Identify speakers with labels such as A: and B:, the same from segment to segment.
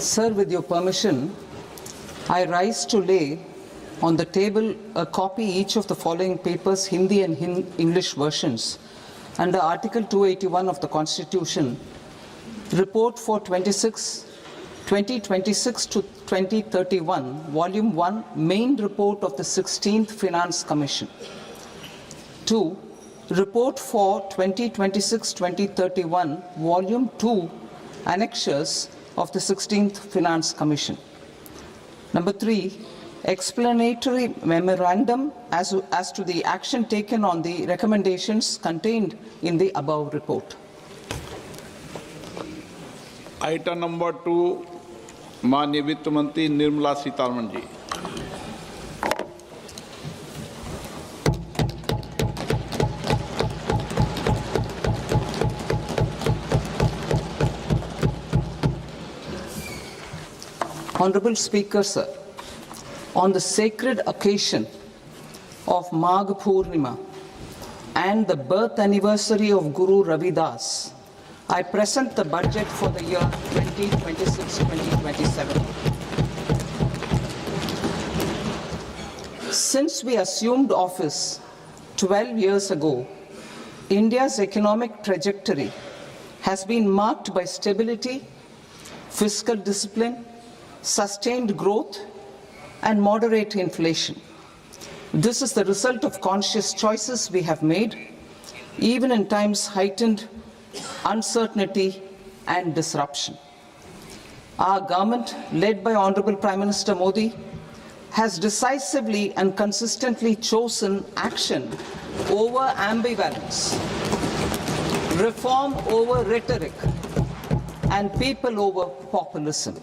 A: Sir, with your permission, I rise to lay on the table a copy each of the following papers, Hindi and English versions, under Article 281 of the Constitution, Report for 2026 to 2031, Volume 1, Main Report of the 16th Finance Commission. 2. Report for 2026-2031, Volume 2, Annexures of the 16th Finance Commission. Number 3, explanatory memorandum as to the action taken on the recommendations contained in the above report.
B: Item number 2, माननीय वित्त मंत्री Nirmala Sitharaman ji.
A: Honorable Speaker, sir, on the sacred occasion of Magh Purnima and the birth anniversary of Guru Ravidas, I present the budget for the year 2026-2027. Since we assumed office 12 years ago, India's economic trajectory has been marked by stability, fiscal discipline, sustained growth, and moderate inflation. This is the result of conscious choices we have made, even in times heightened uncertainty and disruption. Our government, led by Honorable Prime Minister Modi, has decisively and consistently chosen action over ambivalence, reform over rhetoric, and people over populism.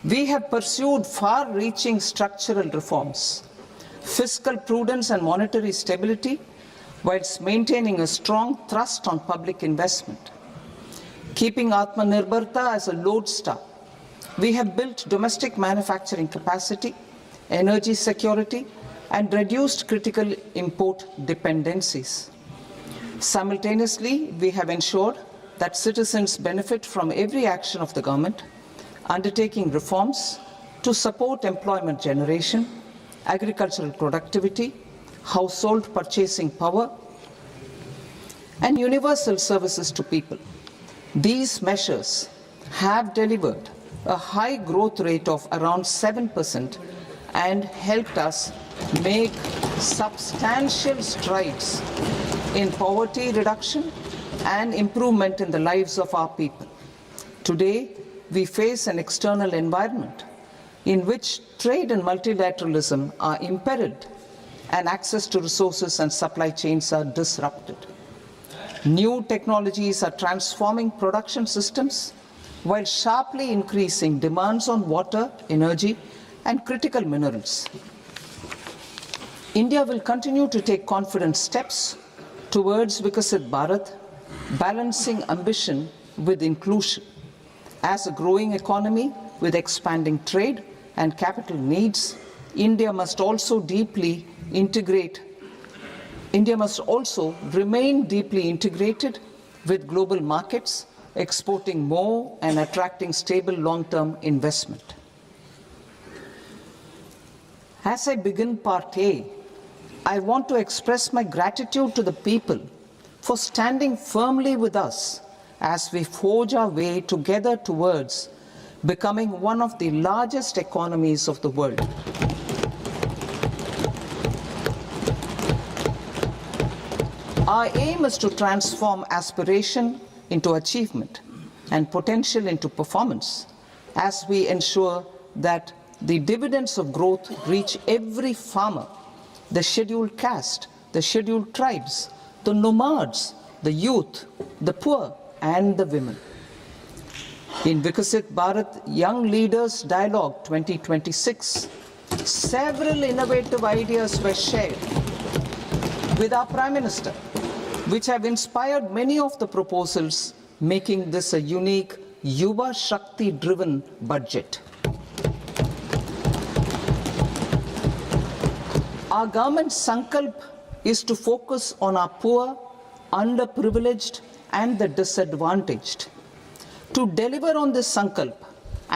A: We have pursued far-reaching structural reforms, fiscal prudence and monetary stability, whilst maintaining a strong thrust on public investment. Keeping Atmanirbharta as a lodestar, we have built domestic manufacturing capacity, energy security, and reduced critical import dependencies. Simultaneously, we have ensured that citizens benefit from every action of the government, undertaking reforms to support employment generation, agricultural productivity, household purchasing power, and universal services to people. These measures have delivered a high growth rate of around 7% and helped us make substantial strides in poverty reduction and improvement in the lives of our people. Today, we face an external environment in which trade and multilateralism are imperiled and access to resources and supply chains are disrupted. New technologies are transforming production systems while sharply increasing demands on water, energy, and critical minerals. India will continue to take confident steps towards Vikasit Bharat, balancing ambition with inclusion. As a growing economy with expanding trade and capital needs, India must also remain deeply integrated with global markets, exporting more and attracting stable long-term investment. As I begin Part A, I want to express my gratitude to the people for standing firmly with us as we forge our way together towards becoming one of the largest economies of the world. Our aim is to transform aspiration into achievement and potential into performance as we ensure that the dividends of growth reach every farmer, the scheduled caste, the scheduled tribes, the nomads, the youth, the poor, and the women. In Vikasit Bharat Young Leaders Dialogue 2026, several innovative ideas were shared with our Prime Minister, which have inspired many of the proposals, making this a unique Yuva Shakti-driven budget. Our government's sankalp is to focus on our poor, underprivileged, and the disadvantaged. To deliver on this sankalp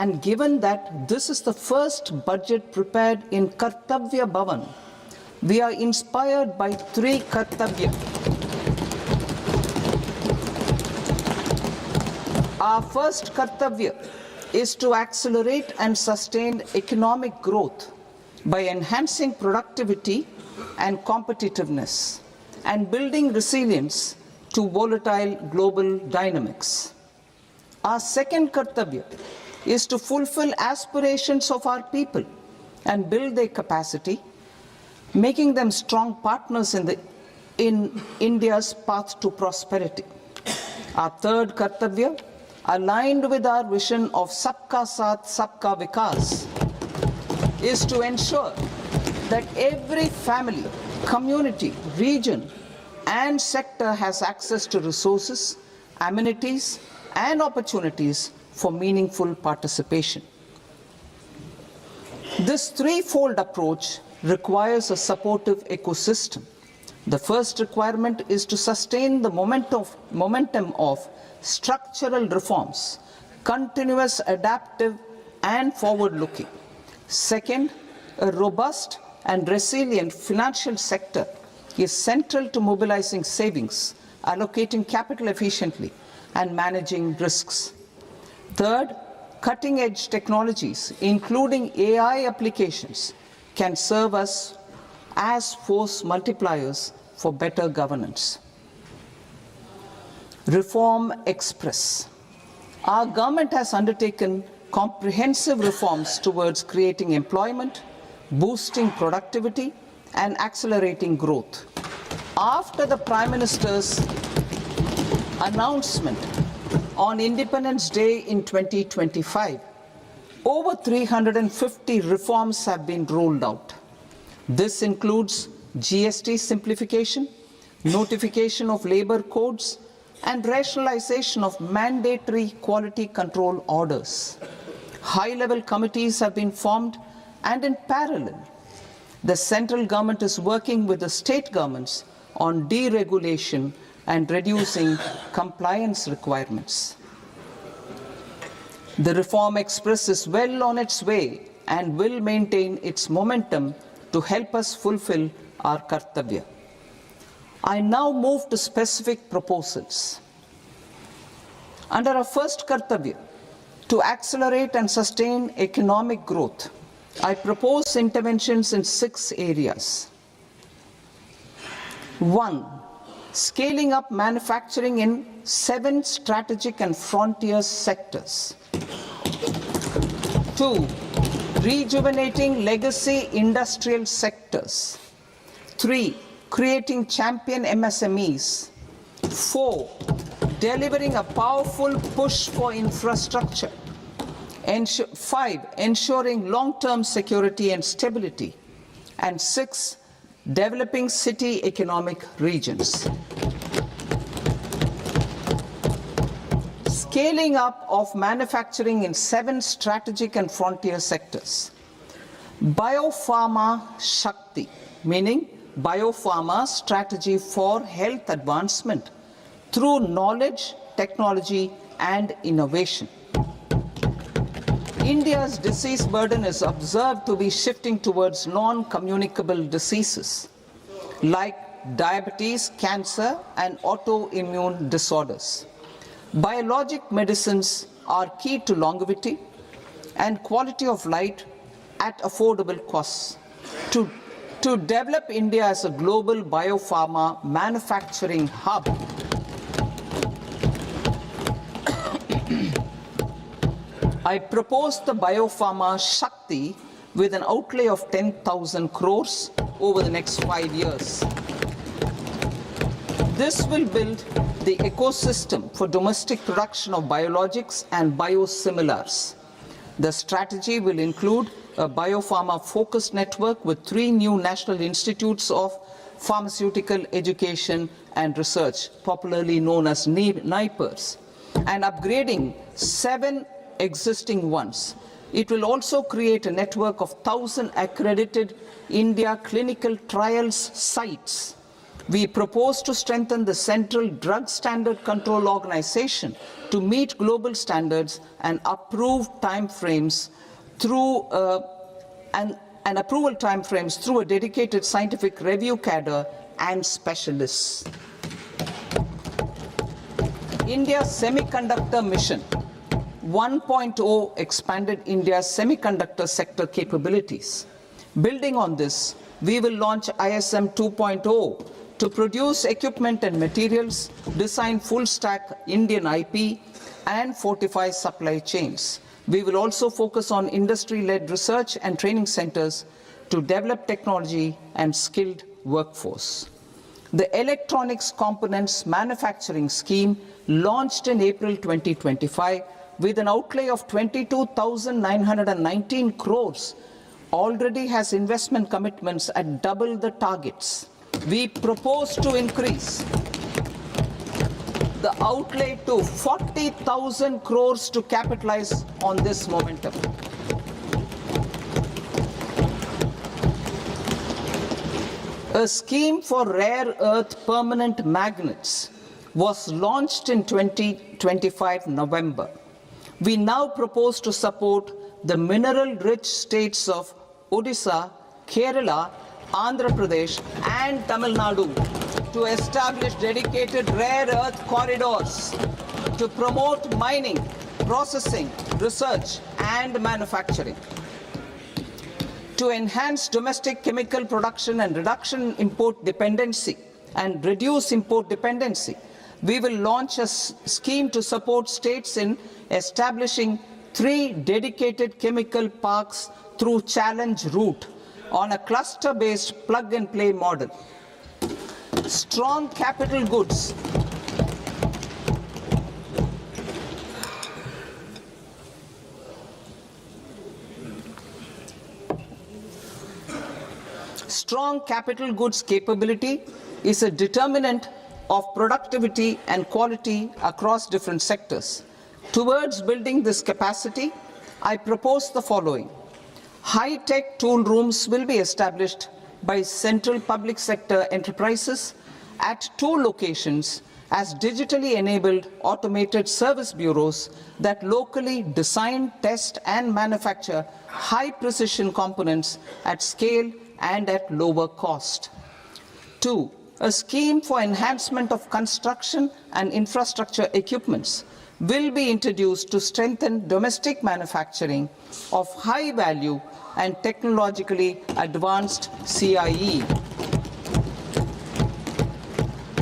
A: And given that this is the first budget prepared in Kartavya Bhavan, we are inspired by three Kartavya. Our first Kartavya is to accelerate and sustain economic growth by enhancing productivity and competitiveness and building resilience to volatile global dynamics. Our second Kartavya is to fulfill aspirations of our people and build their capacity, making them strong partners in India's path to prosperity. Our third Kartavya, aligned with our vision of Sabka Saath, Sabka Vikas, is to ensure that every family, community, region, and sector has access to resources, amenities, and opportunities for meaningful participation. This threefold approach requires a supportive ecosystem. The first requirement is to sustain the momentum of structural reforms, continuous, adaptive, and forward-looking. Second, a robust and resilient financial sector is central to mobilizing savings, allocating capital efficiently, and managing risks. Third, cutting-edge technologies, including AI applications, can serve us as force multipliers for better governance. Reform Express. Our government has undertaken comprehensive reforms towards creating employment, boosting productivity, and accelerating growth. After the Prime Minister's announcement on Independence Day in 2025, over 350 reforms have been rolled out. This includes GST simplification, notification of labor codes, and rationalization of mandatory quality control orders. High-level committees have been formed, and in parallel, the central government is working with the state governments on deregulation and reducing compliance requirements. The Reform Express is well on its way and will maintain its momentum to help us fulfill our Kartavya. I now move to specific proposals. Under our first Kartavya, to accelerate and sustain economic growth, I propose interventions in 6 areas. 1. Scaling up manufacturing in 7 strategic and frontier sectors. 2. Rejuvenating legacy industrial sectors. 3. Creating champion MSMEs. 4. Delivering a powerful push for infrastructure. 5. Ensuring long-term security and stability. And 6. Developing city economic regions. Scaling up of manufacturing in 7 strategic and frontier sectors. Biopharma Shakti, meaning biopharma strategy for health advancement through knowledge, technology, and innovation. India's disease burden is observed to be shifting towards non-communicable diseases like diabetes, cancer, and autoimmune disorders. Biologic medicines are key to longevity and quality of life at affordable costs. To develop India as a global biopharma manufacturing hub, I propose the Biopharma Shakti with an outlay of 10,000 crores over the next 5 years. This will build the ecosystem for domestic production of biologics and biosimilars. The strategy will include a biopharma-focused network with 3 new national institutes of pharmaceutical education and research, popularly known as NIPERs, and upgrading 7 existing ones. It will also create a network of 1,000 accredited India clinical trials sites We propose to strengthen the Central Drug Standard Control Organization to meet global standards and approve timeframes through and approval timeframes through a dedicated scientific review cadre and specialists. India's Semiconductor Mission 1.0 expanded India's semiconductor sector capabilities. Building on this, we will launch ISM 2.0 to produce equipment and materials, design full-stack Indian IP, and fortify supply chains. We will also focus on industry-led research and training centers to develop technology and skilled workforce. The Electronics Components Manufacturing Scheme, launched in April 2025 with an outlay of 22,919 crores, already has investment commitments at double the targets. We propose to increase the outlay to 40,000 crores to capitalize on this momentum. A scheme for rare earth permanent magnets was launched in 2025 November. We now propose to support the mineral-rich states of Odisha, Kerala, Andhra Pradesh, and Tamil Nadu to establish dedicated rare earth corridors to promote mining, processing, research, and manufacturing. To enhance domestic chemical production and reduction import dependency and reduce import dependency, we will launch a scheme to support states in establishing 3 dedicated chemical parks through challenge route on a cluster-based plug-and-play model. Strong capital goods. Strong capital goods capability is a determinant of productivity and quality across different sectors. Towards building this capacity, I propose the following. High-tech tool rooms will be established by central public sector enterprises at 2 locations as digitally enabled automated service bureaus that locally design, test, and manufacture high-precision components at scale and at lower cost. 2. A scheme for enhancement of construction and infrastructure equipments will be introduced to strengthen domestic manufacturing of high value and technologically advanced CIE.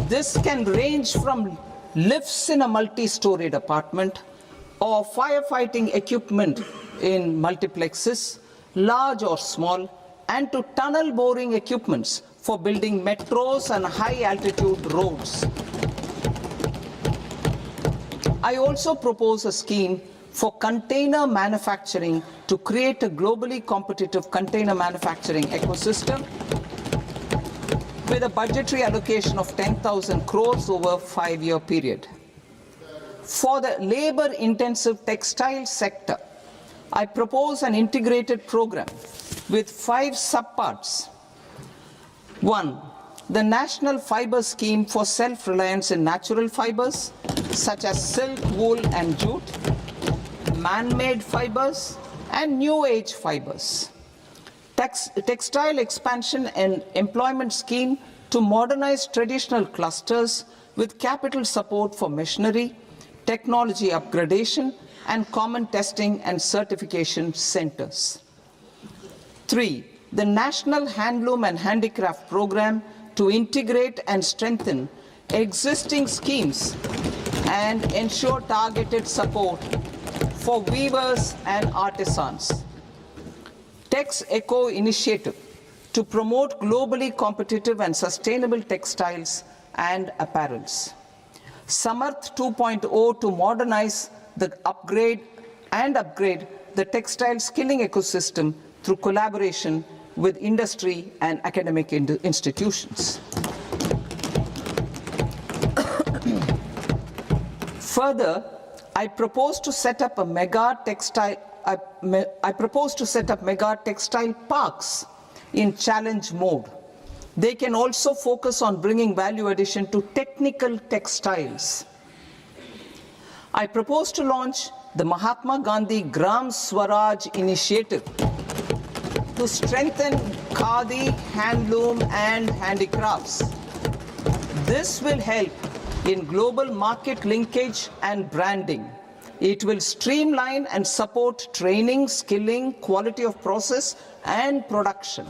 A: This can range from lifts in a multi-storied apartment or firefighting equipment in multiplexes, large or small, and to tunnel boring equipments for building metros and high-altitude roads. I also propose a scheme for container manufacturing to create a globally competitive container manufacturing ecosystem with a budgetary allocation of 10,000 crores over a 5-year period. For the labor-intensive textile sector, I propose an integrated program with 5 subparts. 1. The National Fiber Scheme for self-reliance in natural fibers, such as silk, wool, and jute, man-made fibers, and new-age fibers. Textile expansion and employment scheme to modernize traditional clusters with capital support for machinery, technology upgradation, and common testing and certification centers. 3. The National Handloom and Handicraft Program to integrate and strengthen existing schemes and ensure targeted support for weavers and artisans. Tex Eco Initiative to promote globally competitive and sustainable textiles and apparels. Samarth 2.0 to modernize the upgrade the textile skilling ecosystem through collaboration with industry and academic institutions. Further, I propose to set up mega textile parks in challenge mode They can also focus on bringing value addition to technical textiles. I propose to launch the Mahatma Gandhi Gram Swaraj initiative to strengthen khadi, handloom and handicrafts. This will help in global market linkage and branding. It will streamline and support training, skilling, quality of process and production.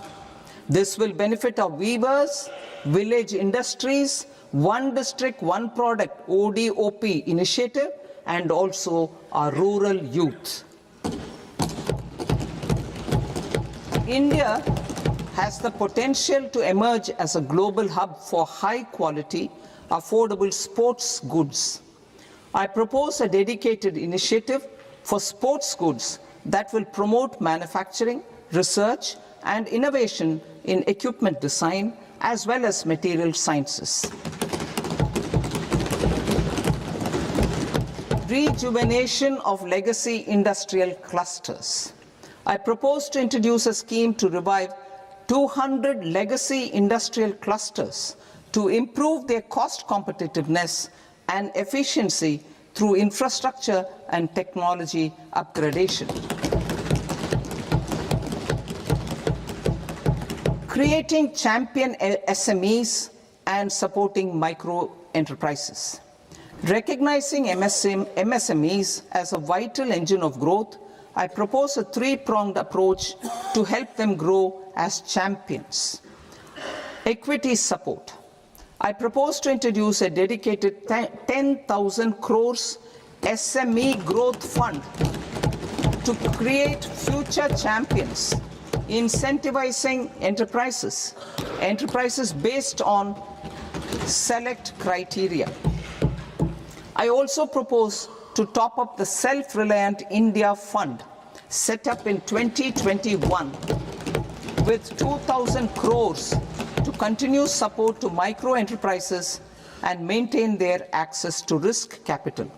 A: This will benefit our weavers, village industries, one district, one product ODOP initiative, and also our rural youth. India has the potential to emerge as a global hub for high quality, affordable sports goods. I propose a dedicated initiative for sports goods that will promote manufacturing, research, and innovation in equipment design as well as material sciences. Rejuvenation of legacy industrial clusters. I propose to introduce a scheme to revive 200 legacy industrial clusters to improve their cost competitiveness and efficiency through infrastructure and technology upgradation. Creating champion SMEs and supporting micro enterprises. Recognizing MSMEs as a vital engine of growth, I propose a three-pronged approach to help them grow as champions. Equity support. I propose to introduce a dedicated 10,000 crores SME growth fund to create future champions, incentivizing enterprises based on select criteria. I also propose to top up the Self-Reliant India Fund set up in 2021 with 2,000 crores to continue support to micro enterprises and maintain their access to risk capital.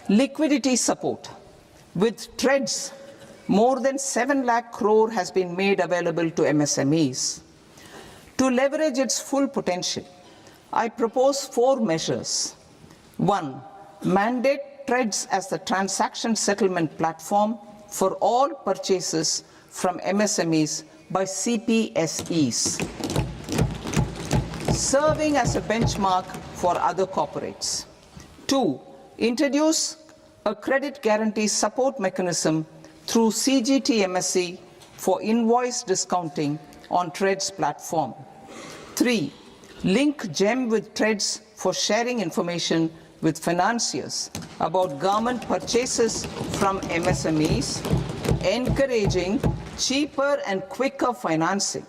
A: Liquidity support. With TREDS, more than 7 lakh crore has been made available to MSMEs. To leverage its full potential, I propose 4 measures. 1. Mandate TREDS as the transaction settlement platform for all purchases from MSMEs by CPSEs, serving as a benchmark for other corporates. 2. Introduce a credit guarantee support mechanism through CGTMSE for invoice discounting on TREDS platform. 3. Link GEM with TREDS for sharing information with financiers about government purchases from MSMEs, encouraging cheaper and quicker financing.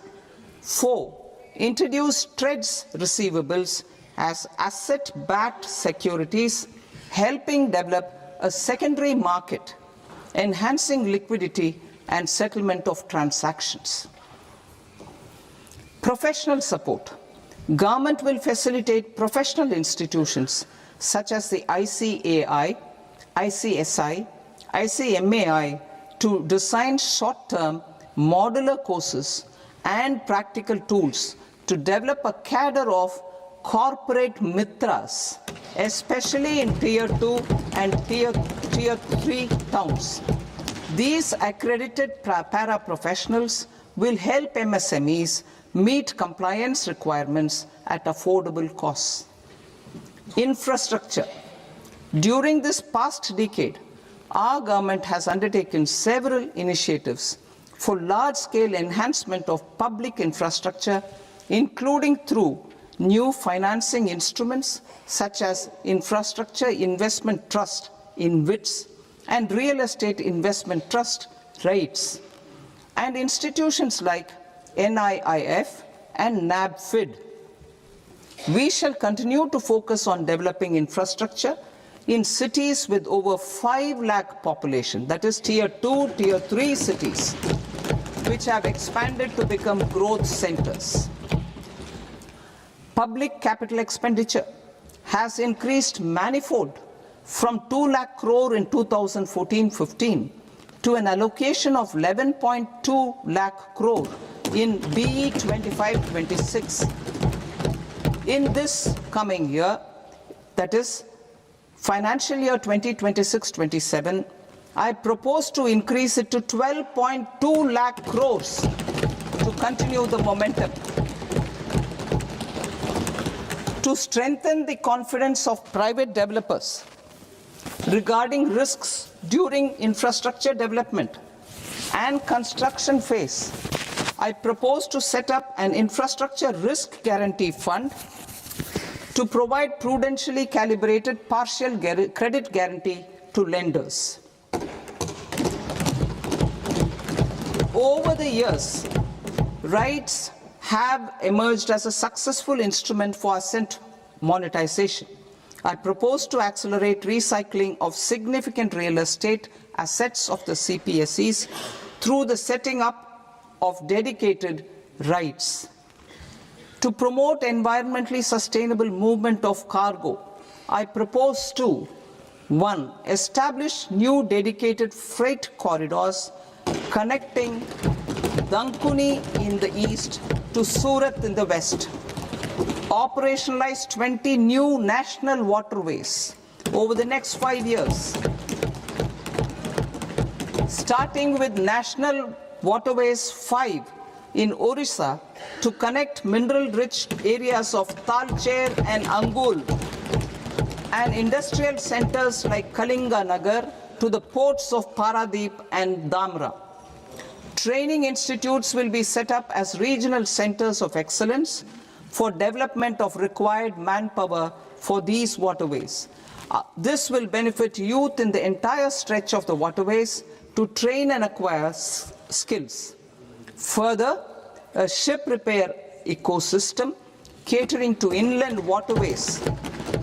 A: 4. Introduce TREDS receivables as asset-backed securities, helping develop a secondary market, enhancing liquidity and settlement of transactions. Professional support. Government will facilitate professional institutions such as the ICAI, ICSI, ICMAI to design short-term modular courses and practical tools to develop a cadre of corporate mitras, especially in Tier 2 and Tier 3 towns. These accredited para-professionals will help MSMEs meet compliance requirements at affordable costs. Infrastructure. During this past decade, our government has undertaken several initiatives for large-scale enhancement of public infrastructure, including through new financing instruments such as Infrastructure Investment Trust (InvITs) and Real Estate Investment Trust (REITs), and institutions like NIIF and NABFID. We shall continue to focus on developing infrastructure in cities with over 5 lakh population, that is Tier 2, Tier 3 cities, which have expanded to become growth centers. Public capital expenditure has increased manifold from 2 lakh crore in 2014-15 to an allocation of 11.2 lakh crore in BE 25-26. In this coming year, that is financial year 2026-27, I propose to increase it to 12.2 lakh crores to continue the momentum. To strengthen the confidence of private developers regarding risks during infrastructure development and construction phase, I propose to set up an infrastructure risk guarantee fund to provide prudentially calibrated partial credit guarantee to lenders. Over the years, rights have emerged as a successful instrument for asset monetization. I propose to accelerate recycling of significant real estate assets of the CPSEs through the setting up of dedicated rights. To promote environmentally sustainable movement of cargo, I propose to 1. Establish new dedicated freight corridors connecting Dankuni in the east to Surat in the west. Operationalize 20 new national waterways over the next 5 years. Starting with National Waterways 5 in Odisha to connect mineral-rich areas of Talcher and Angul and industrial centers like Kalinga Nagar to the ports of Paradeep and Dhamra. Training institutes will be set up as regional centers of excellence for development of required manpower for these waterways. This will benefit youth in the entire stretch of the waterways to train and acquire skills. Further, a ship repair ecosystem catering to inland waterways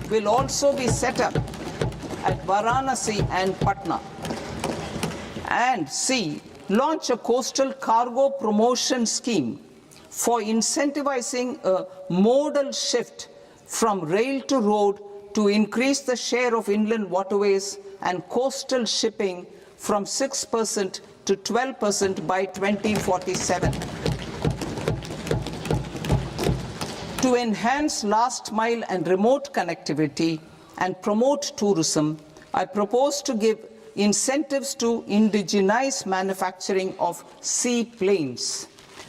A: will also be set up at Varanasi and Patna. And C, launch a coastal cargo promotion scheme for incentivizing a modal shift from rail to road to increase the share of inland waterways and coastal shipping from 6% to 12% by 2047. To enhance last mile and remote connectivity and promote tourism, I propose to give incentives to indigenize manufacturing of seaplanes.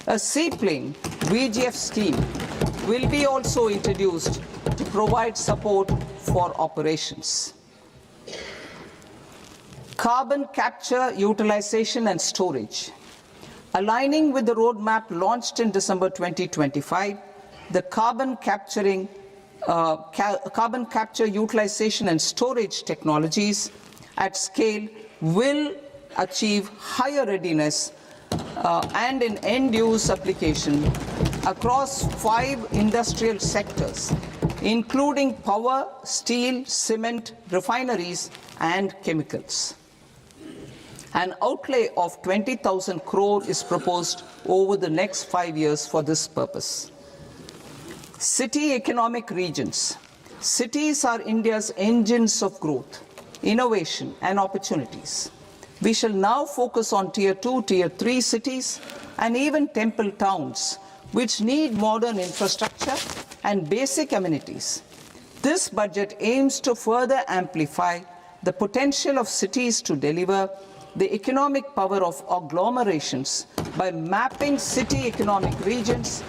A: A seaplane VGF scheme will be also introduced to provide support for operations. Carbon capture, utilization and storage. Aligning with the roadmap launched in December 2025, the carbon capture, utilization and storage technologies at scale will achieve higher readiness and in end-use application across 5 industrial sectors, including power, steel, cement, refineries, and chemicals. An outlay of 20,000 crore is proposed over the next 5 years for this purpose. City economic regions. Cities are India's engines of growth, innovation, and opportunities. We shall now focus on Tier 2, Tier 3 cities, and even temple towns, which need modern infrastructure and basic amenities. This budget aims to further amplify the potential of cities to deliver the economic power of agglomerations by mapping city economic regions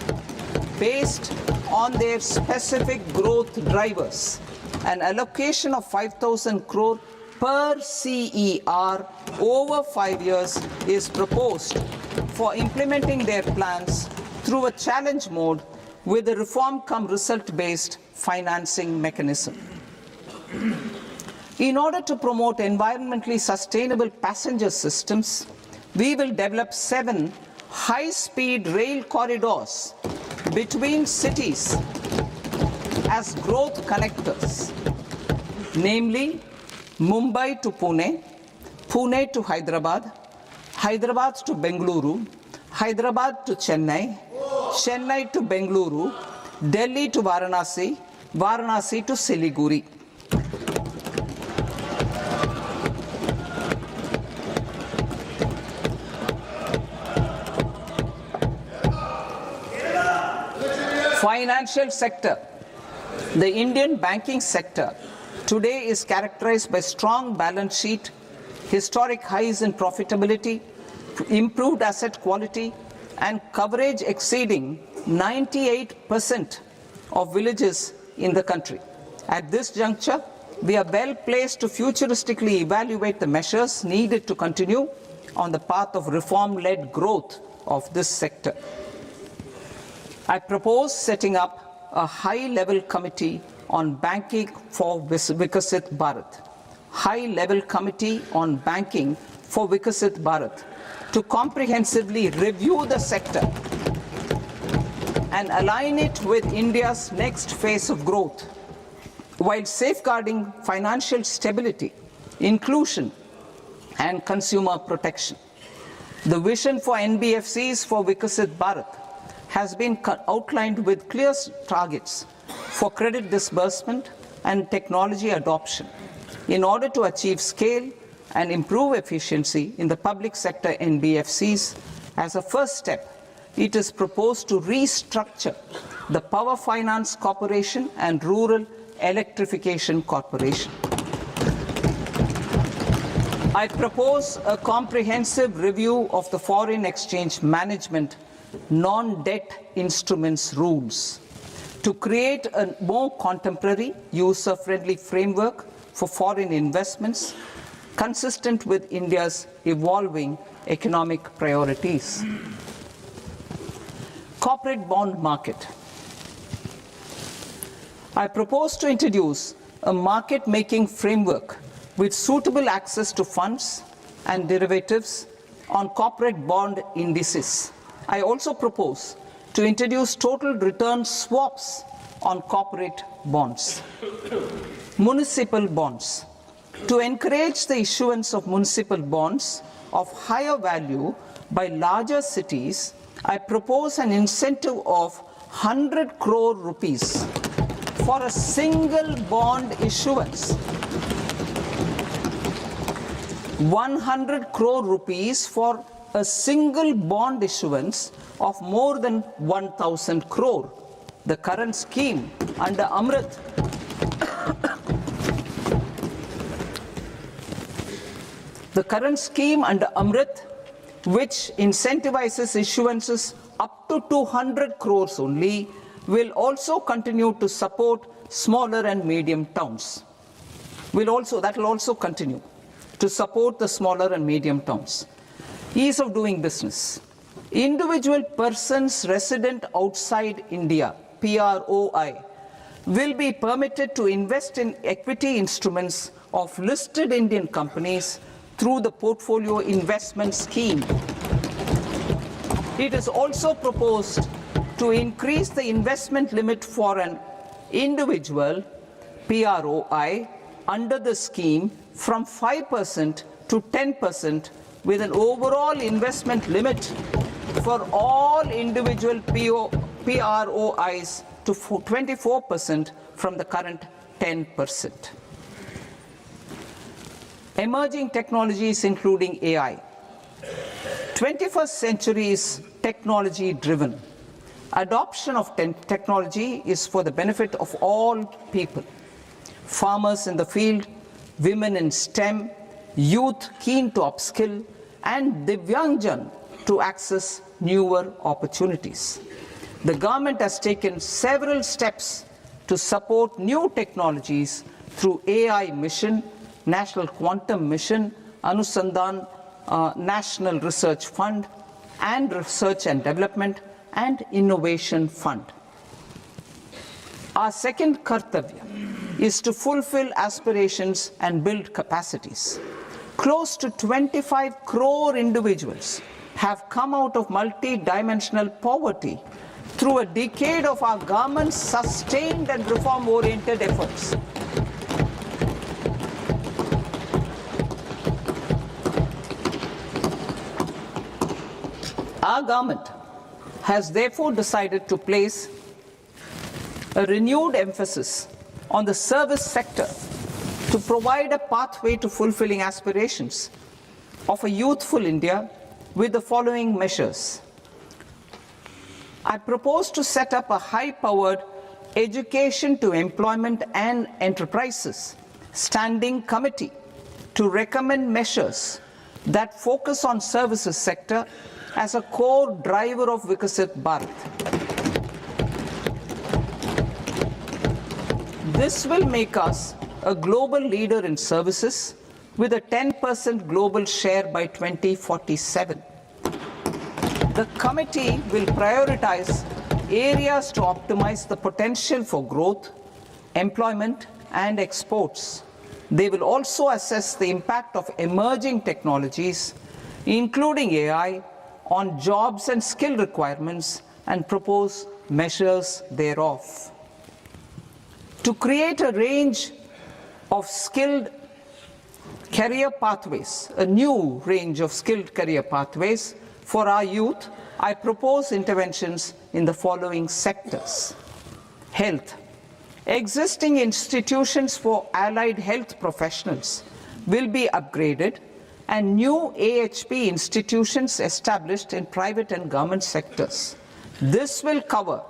A: based on their specific growth drivers. An allocation of 5,000 crore per CER over 5 years is proposed for implementing their plans through a challenge mode with a reform-cum-result-based financing mechanism. In order to promote environmentally sustainable passenger systems, we will develop 7 high-speed rail corridors between cities as growth connectors, namely Mumbai to Pune, Pune to Hyderabad, Hyderabad to Bengaluru, Hyderabad to Chennai, Chennai to Bengaluru, Delhi to Varanasi, Varanasi to Siliguri. Financial sector. The Indian banking sector today is characterized by strong balance sheet, historic highs in profitability, improved asset quality, and coverage exceeding 98% of villages in the country. At this juncture, we are well placed to futuristically evaluate the measures needed to continue on the path of reform-led growth of this sector. I propose setting up a high-level committee on banking for Vikasit Bharat. High-level committee on banking for Vikasit Bharat to comprehensively review the sector and align it with India's next phase of growth, while safeguarding financial stability, inclusion, and consumer protection. The vision for NBFCs for Vikasit Bharat has been outlined with clear targets for credit disbursement and technology adoption in order to achieve scale and improve efficiency in the public sector NBFCs. As a first step, it is proposed to restructure the Power Finance Corporation and Rural Electrification Corporation. I propose a comprehensive review of the foreign exchange management non-debt instruments rules to create a more contemporary, user-friendly framework for foreign investments consistent with India's evolving economic priorities. Corporate bond market. I propose to introduce a market-making framework with suitable access to funds and derivatives on corporate bond indices. I also propose to introduce total return swaps on corporate bonds. Municipal bonds. To encourage the issuance of municipal bonds of higher value by larger cities, I propose an incentive of 100 crore rupees for a single bond issuance. 100 crore rupees for a single bond issuance of more than 1,000 crore. The current scheme under Amrit which incentivizes issuances up to 200 crores only, will also continue to support smaller and medium towns. That will also continue to support the smaller and medium towns. Ease of doing business. Individual persons resident outside India, PROI, will be permitted to invest in equity instruments of listed Indian companies through the portfolio investment scheme. It is also proposed to increase the investment limit for an individual PROI under the scheme from 5% to 10%, with an overall investment limit for all individual PROIs to 24% from the current 10%. Emerging technologies including AI. 21st century is technology driven. Adoption of technology is for the benefit of all people. Farmers in the field, women in STEM, youth keen to upskill, and Divyangjan to access newer opportunities. The government has taken several steps to support new technologies through AI Mission, National Quantum Mission, Anusandhan National Research Fund, and Research and Development and Innovation Fund. Our second kartavya is to fulfill aspirations and build capacities. Close to 25 crore individuals have come out of multi-dimensional poverty through a decade of our government's sustained and reform-oriented efforts. Our government has therefore decided to place a renewed emphasis on the service sector to provide a pathway to fulfilling aspirations of a youthful India with the following measures. I propose to set up a high-powered Education to Employment and Enterprises Standing Committee to recommend measures that focus on services sector as a core driver of Vikasit Bharat. This will make us a global leader in services with a 10% global share by 2047. The committee will prioritize areas to optimize the potential for growth, employment, and exports. They will also assess the impact of emerging technologies, including AI, on jobs and skill requirements and propose measures thereof. To create a range of skilled career pathways, a new range of skilled career pathways for our youth, I propose interventions in the following sectors. Health. Existing institutions for allied health professionals will be upgraded and new AHP institutions established in private and government sectors. This will cover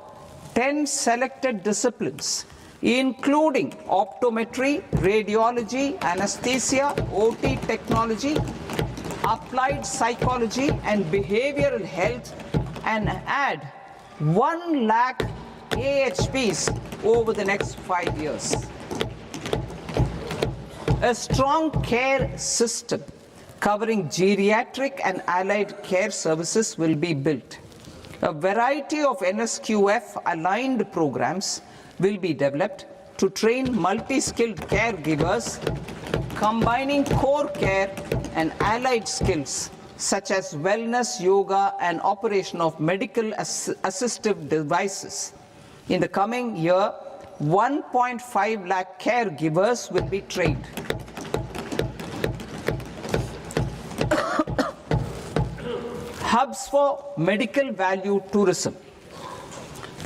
A: 10 selected disciplines, including optometry, radiology, anesthesia, OT technology, applied psychology and behavioral health, and add 1 lakh AHPs over the next 5 years. A strong care system covering geriatric and allied care services will be built. A variety of NSQF aligned programs will be developed to train multi-skilled caregivers, combining core care and allied skills such as wellness, yoga, and operation of medical assistive devices. In the coming year, 1.5 lakh caregivers will be trained. Hubs for medical value tourism.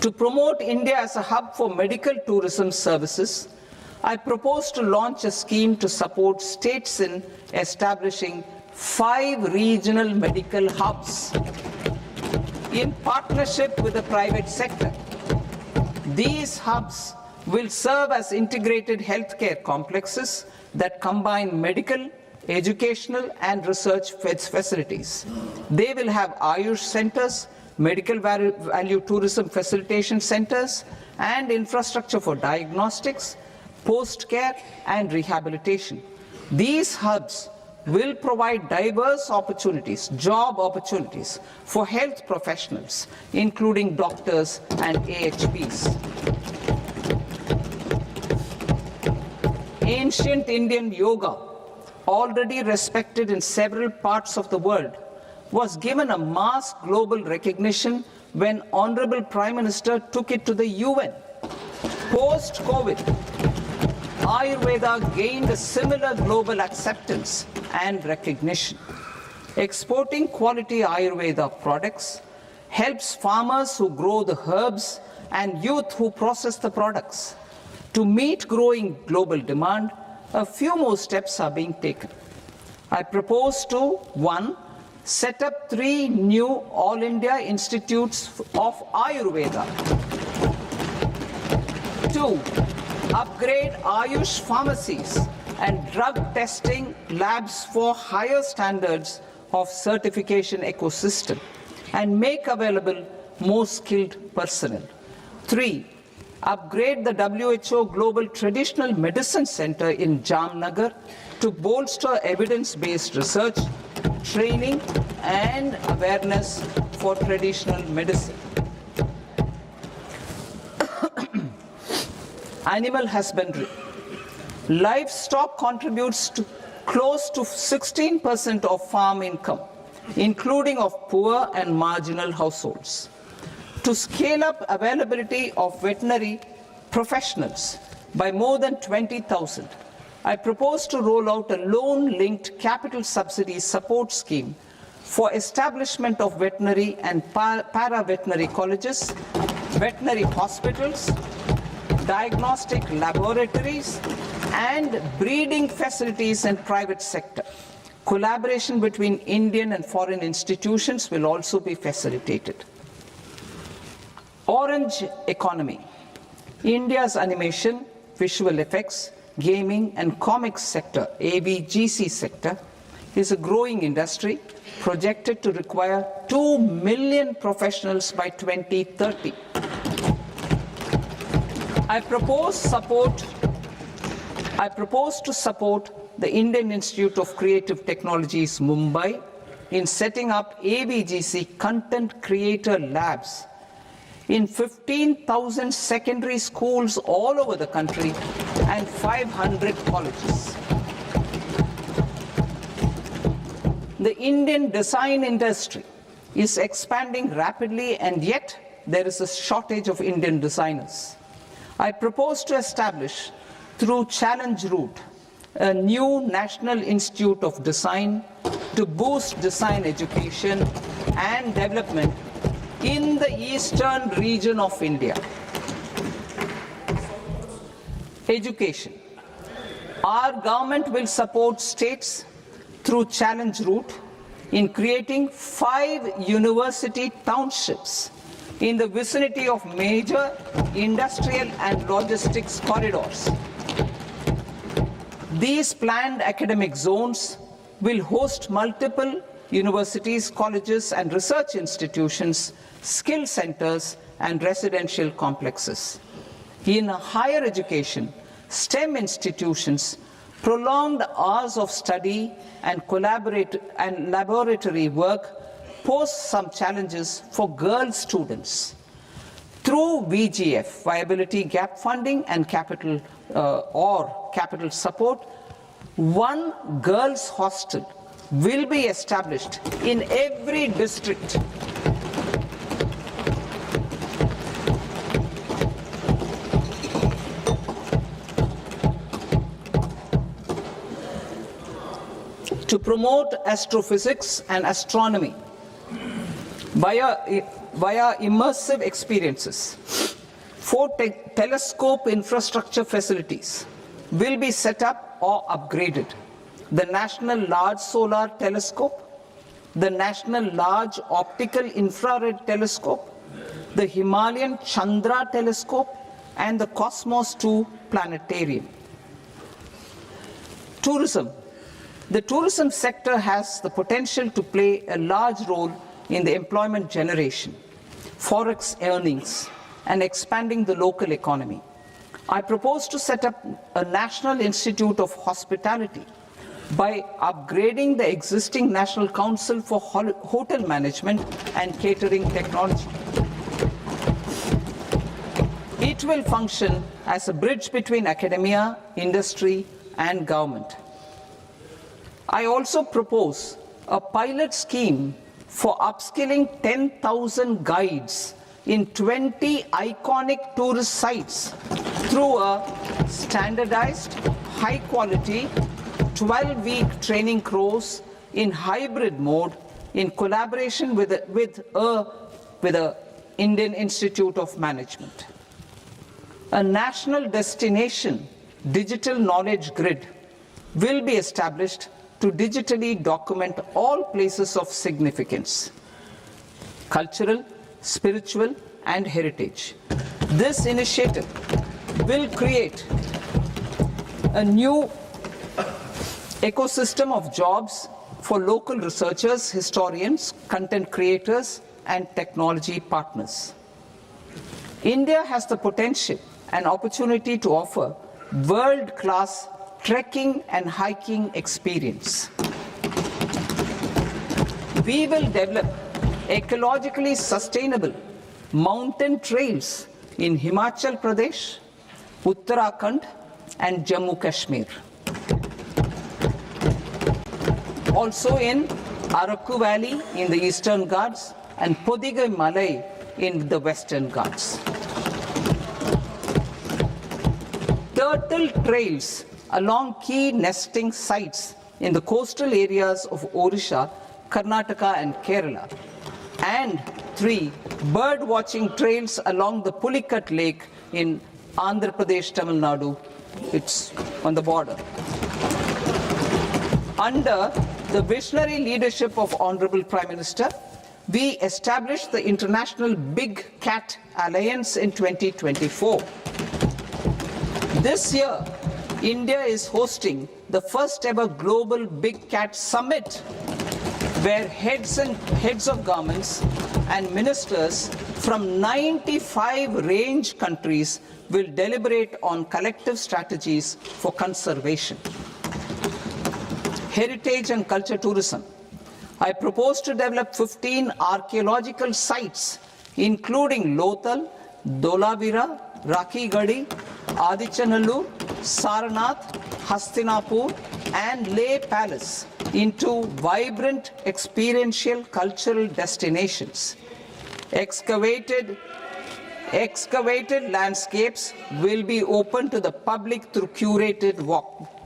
A: To promote India as a hub for medical tourism services, I propose to launch a scheme to support states in establishing 5 regional medical hubs in partnership with the private sector. These hubs will serve as integrated healthcare complexes that combine medical, educational, and research facilities. They will have Ayush centers, medical value tourism facilitation centers, and infrastructure for diagnostics, post-care, and rehabilitation. These hubs will provide diverse opportunities, job opportunities for health professionals, including doctors and AHPs. Ancient Indian yoga, already respected in several parts of the world, was given a mass global recognition when Honorable Prime Minister took it to the UN. Post-COVID, Ayurveda gained a similar global acceptance and recognition. Exporting quality Ayurveda products helps farmers who grow the herbs and youth who process the products. To meet growing global demand, a few more steps are being taken. I propose to 1. Set up 3 new All India Institutes of Ayurveda. 2. Upgrade Ayush pharmacies and drug testing labs for higher standards of certification ecosystem and make available more skilled personnel. 3. Upgrade the WHO Global Traditional Medicine Center in Jamnagar to bolster evidence-based research, training, and awareness for traditional medicine. Animal husbandry. Livestock contributes to close to 16% of farm income, including of poor and marginal households. To scale up availability of veterinary professionals by more than 20,000, I propose to roll out a loan-linked capital subsidy support scheme for establishment of veterinary and para-veterinary colleges, veterinary hospitals, diagnostic laboratories, and breeding facilities in private sector. Collaboration between Indian and foreign institutions will also be facilitated. Orange economy. India's animation, visual effects, gaming and comics sector, AVGC sector, is a growing industry projected to require 2 million professionals by 2030. I propose to support the Indian Institute of Creative Technologies, Mumbai, in setting up AVGC content creator labs in 15,000 secondary schools all over the country and 500 colleges. The Indian design industry is expanding rapidly, and yet there is a shortage of Indian designers. I propose to establish, through challenge route, a new National Institute of Design to boost design education and development in the eastern region of India. Education. Our government will support states through challenge route in creating 5 university townships in the vicinity of major industrial and logistics corridors. These planned academic zones will host multiple universities, colleges and research institutions, skill centers and residential complexes. In higher education, STEM institutions, prolonged hours of study and laboratory work pose some challenges for girl students. Through VGF, viability gap funding and capital support, one girls' hostel will be established in every district. To promote astrophysics and astronomy via immersive experiences, 4 telescope infrastructure facilities will be set up or upgraded. The National Large Solar Telescope, the National Large Optical Infrared Telescope, the Himalayan Chandra Telescope, and the Cosmos 2 Planetarium. Tourism. The tourism sector has the potential to play a large role in the employment generation, forex earnings, and expanding the local economy. I propose to set up a National Institute of Hospitality by upgrading the existing National Council for Hotel Management and Catering Technology. It will function as a bridge between academia, industry, and government. I also propose a pilot scheme for upskilling 10,000 guides in 20 iconic tourist sites through a standardized, high-quality, 12-week training course in hybrid mode in collaboration with the Indian Institute of Management. A national destination digital knowledge grid will be established to digitally document all places of significance, cultural, spiritual, and heritage. This initiative will create a new ecosystem of jobs for local researchers, historians, content creators, and technology partners. India has the potential and opportunity to offer world-class trekking and hiking experience. We will develop ecologically sustainable mountain trails in Himachal Pradesh, Uttarakhand, and Jammu Kashmir. Also in Araku Valley in the Eastern Ghats and Podigai Malai in the Western Ghats. Turtle trails along key nesting sites in the coastal areas of Odisha, Karnataka, and Kerala. And 3 bird watching trails along the Pulikat Lake in Andhra Pradesh, Tamil Nadu. It's on the border. Under the visionary leadership of Honorable Prime Minister, we established the International Big Cat Alliance in 2024. This year, India is hosting the first ever Global Big Cat Summit, where heads of governments and ministers from 95 range countries will deliberate on collective strategies for conservation. Heritage and culture tourism. I propose to develop 15 archaeological sites, including Lothal, Dholavira, Rakhi-Gadi, Adichanallur, Saranath, Hastinapur, and Leh Palace into vibrant experiential cultural destinations. Excavated landscapes will be open to the public through curated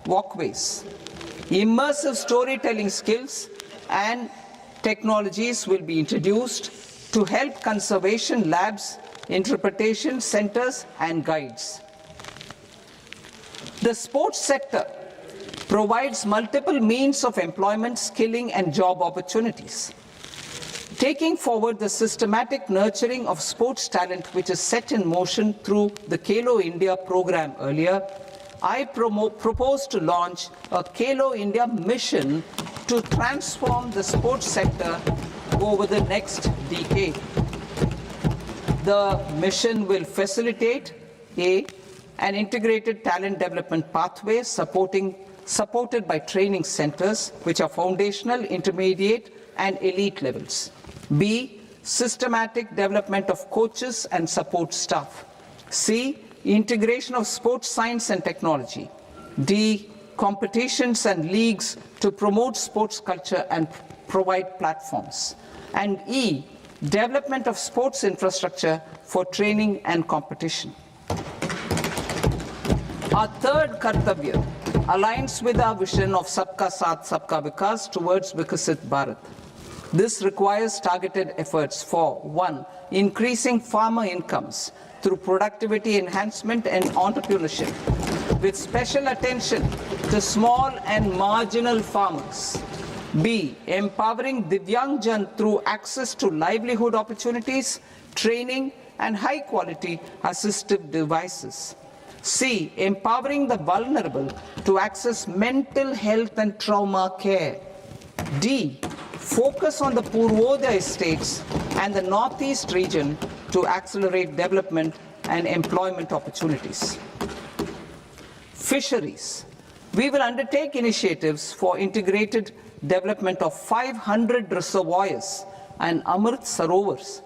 A: walkways. Immersive storytelling skills and technologies will be introduced to help conservation labs, interpretation centers, and guides. The sports sector provides multiple means of employment, skilling, and job opportunities. Taking forward the systematic nurturing of sports talent, which is set in motion through the Khelo India program earlier, I propose to launch a Khelo India mission to transform the sports sector over the next decade. The mission will facilitate an integrated talent development pathway supported by training centers, which are foundational, intermediate, and elite levels. B, systematic development of coaches and support staff. C, integration of sports science and technology. D, competitions and leagues to promote sports culture and provide platforms. And E, development of sports infrastructure for training and competition. Our third Kartavya aligns with our vision of Sabka Saath, Sabka Vikas towards Vikasit Bharat. This requires targeted efforts for 1. Increasing farmer incomes through productivity enhancement and entrepreneurship, with special attention to small and marginal farmers. B. Empowering Divyangjan through access to livelihood opportunities, training, and high-quality assistive devices. C. Empowering the vulnerable to access mental health and trauma care. D. Focus on the Purvodaya estates and the Northeast region to accelerate development and employment opportunities. Fisheries. We will undertake initiatives for integrated development of 500 reservoirs and Amrit Sarovars.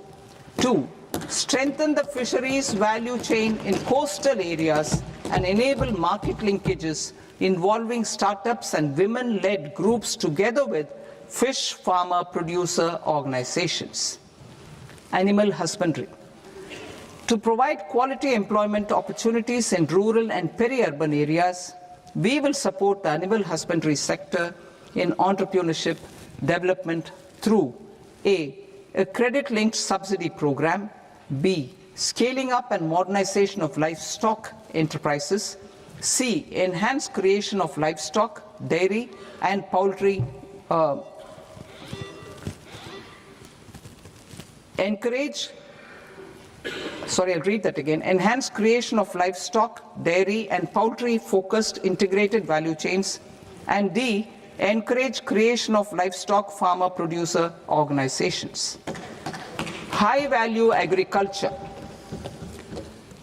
A: 2. Strengthen the fisheries value chain in coastal areas and enable market linkages involving startups and women-led groups together with fish farmer producer organizations. Animal husbandry. To provide quality employment opportunities in rural and peri-urban areas, we will support the animal husbandry sector in entrepreneurship development through A. A credit-linked subsidy program. B. Scaling up and modernization of livestock enterprises. C. Enhanced creation of livestock, dairy, and poultry. Enhanced creation of livestock, dairy, and poultry-focused integrated value chains. And D. Encourage creation of livestock farmer-producer organizations. High-value agriculture.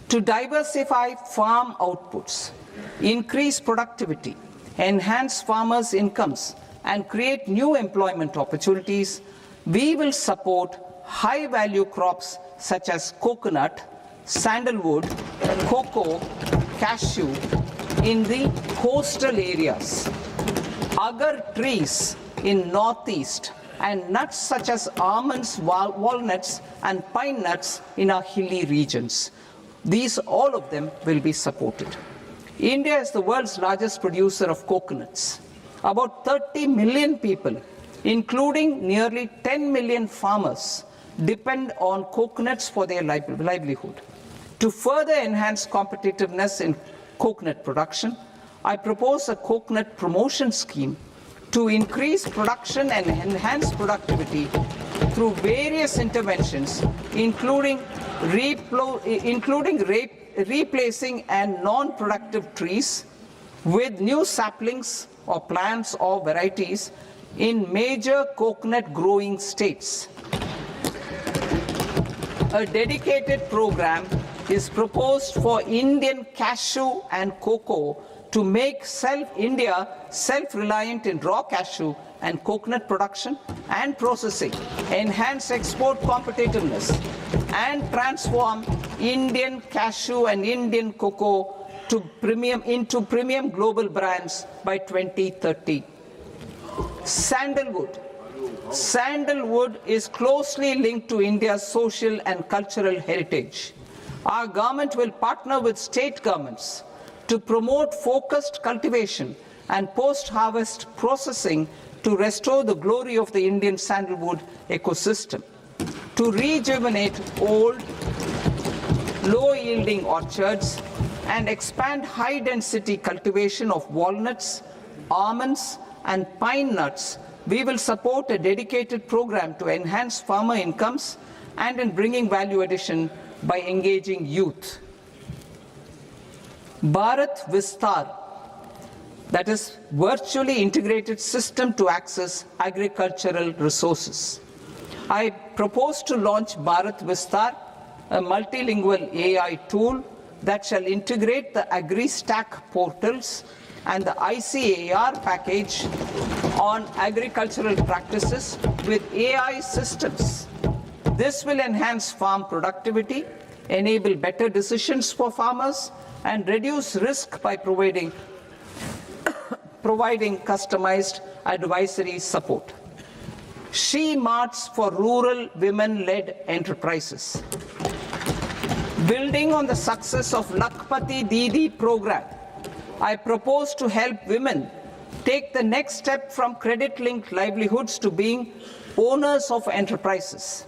A: To diversify farm outputs, increase productivity, enhance farmers' incomes, and create new employment opportunities, we will support high-value crops such as coconut, sandalwood, cocoa, cashew in the coastal areas, agar trees in northeast, and nuts such as almonds, walnuts, and pine nuts in our hilly regions. All of them will be supported. India is the world's largest producer of coconuts. About 30 million people, including nearly 10 million farmers, depend on coconuts for their livelihood. To further enhance competitiveness in coconut production, I propose a coconut promotion scheme to increase production and enhance productivity through various interventions, including replacing and non-productive trees with new saplings or plants or varieties in major coconut growing states. A dedicated program is proposed for Indian cashew and cocoa to make India self-reliant in raw cashew and coconut production and processing, enhance export competitiveness, and transform Indian cashew and Indian cocoa into premium global brands by 2030. Sandalwood. Sandalwood is closely linked to India's social and cultural heritage. Our government will partner with state governments to promote focused cultivation and post-harvest processing to restore the glory of the Indian sandalwood ecosystem, to rejuvenate old, low-yielding orchards, and expand high-density cultivation of walnuts, almonds, and pine nuts. We will support a dedicated program to enhance farmer incomes and in bringing value addition by engaging youth. Bharat Vistar, that is virtually integrated system to access agricultural resources. I propose to launch Bharat Vistar, a multilingual AI tool that shall integrate the AgriStack portals and the ICAR package on agricultural practices with AI systems. This will enhance farm productivity, enable better decisions for farmers, and reduce risk by providing customized advisory support. She Marts for rural women-led enterprises. Building on the success of Lakhpati Didi program, I propose to help women take the next step from credit-linked livelihoods to being owners of enterprises.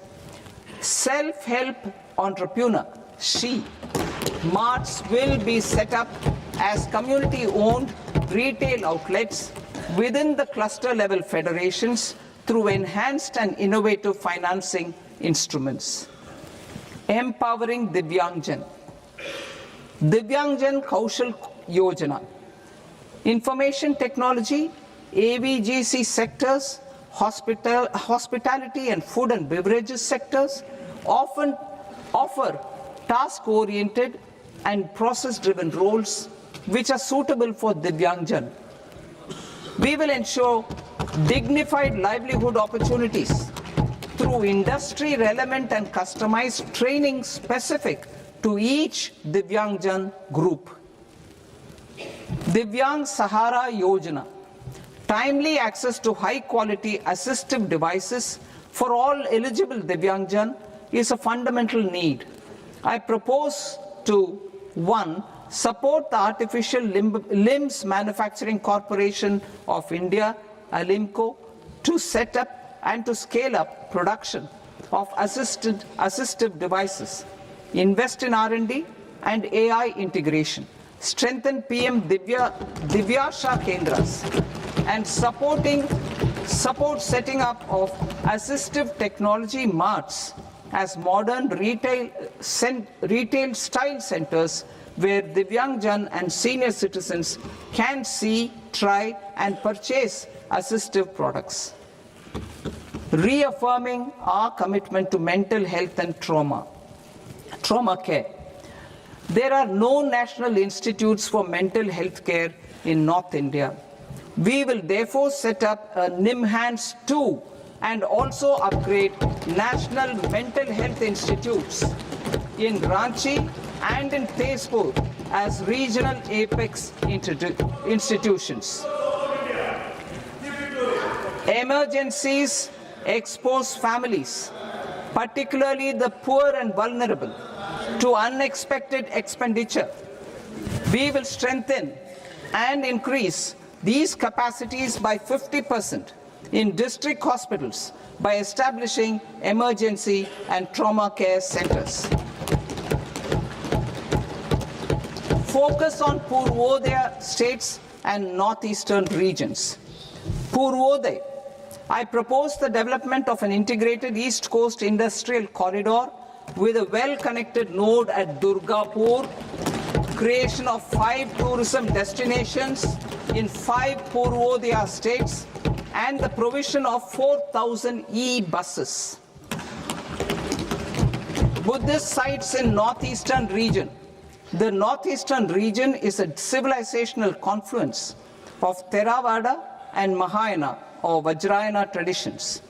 A: Self-help entrepreneur, She Marts will be set up as community-owned retail outlets within the cluster-level federations through enhanced and innovative financing instruments. Empowering Divyangjan. Divyangjan Kaushal Yojana. Information technology, AVGC sectors, hospitality and food and beverages sectors often offer task-oriented and process-driven roles which are suitable for Divyangjan. We will ensure dignified livelihood opportunities through industry-relevant and customized training specific to each Divyangjan group. Divyang Sahara Yojana. Timely access to high-quality assistive devices for all eligible Divyangjan is a fundamental need. I propose to 1. Support the Artificial Limbs Manufacturing Corporation of India, Alimco, to set up and to scale up production of assistive devices, invest in R&D and AI integration, strengthen PM Divyasha Kendras, and support setting up of assistive technology marts as modern retail style centers where Divyangjan and senior citizens can see, try and purchase assistive products. Reaffirming our commitment to mental health and trauma care. There are no national institutes for mental health care in North India. We will therefore set up a NIMHANS 2 and also upgrade national mental health institutes in Ranchi and in Tezpur as regional apex institutions. Emergencies expose families, particularly the poor and vulnerable, to unexpected expenditure. We will strengthen and increase these capacities by 50% in district hospitals by establishing emergency and trauma care centers. Focus on Purvodaya states and northeastern regions. Purvodaya, I propose the development of an integrated East Coast industrial corridor with a well-connected node at Durgapur, creation of 5 tourism destinations in 5 Purvodaya states, and the provision of 4,000 e-buses. Buddhist sites in northeastern region. The northeastern region is a civilizational confluence of Theravada and Mahayana or Vajrayana traditions.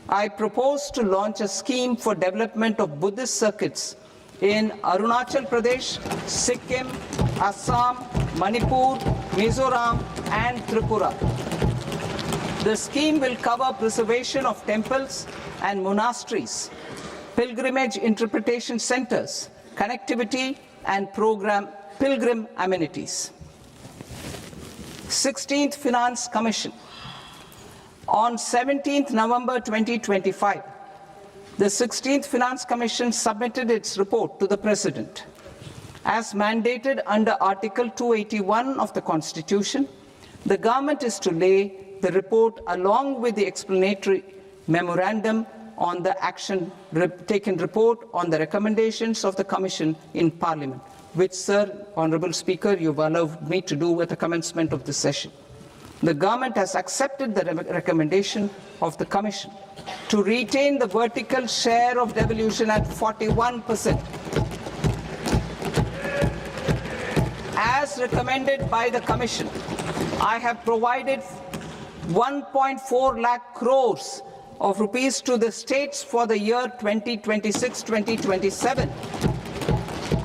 A: I propose to launch a scheme for development of Buddhist circuits in Arunachal Pradesh, Sikkim, Assam, Manipur, Mizoram, and Tripura. The scheme will cover preservation of temples and monasteries, pilgrimage interpretation centers, connectivity, and pilgrim amenities. 16th Finance Commission. On 17th November 2025, the 16th Finance Commission submitted its report to the President. As mandated under Article 281 of the Constitution, the government is to lay the report along with the explanatory memorandum on the action taken report on the recommendations of the Commission in Parliament, which, Sir, Honourable Speaker, you've allowed me to do at the commencement of this session. The government has accepted the recommendation of the Commission to retain the vertical share of devolution at 41%. As recommended by the Commission, I have provided 1.4 lakh crores of rupees to the states for the year 2026-2027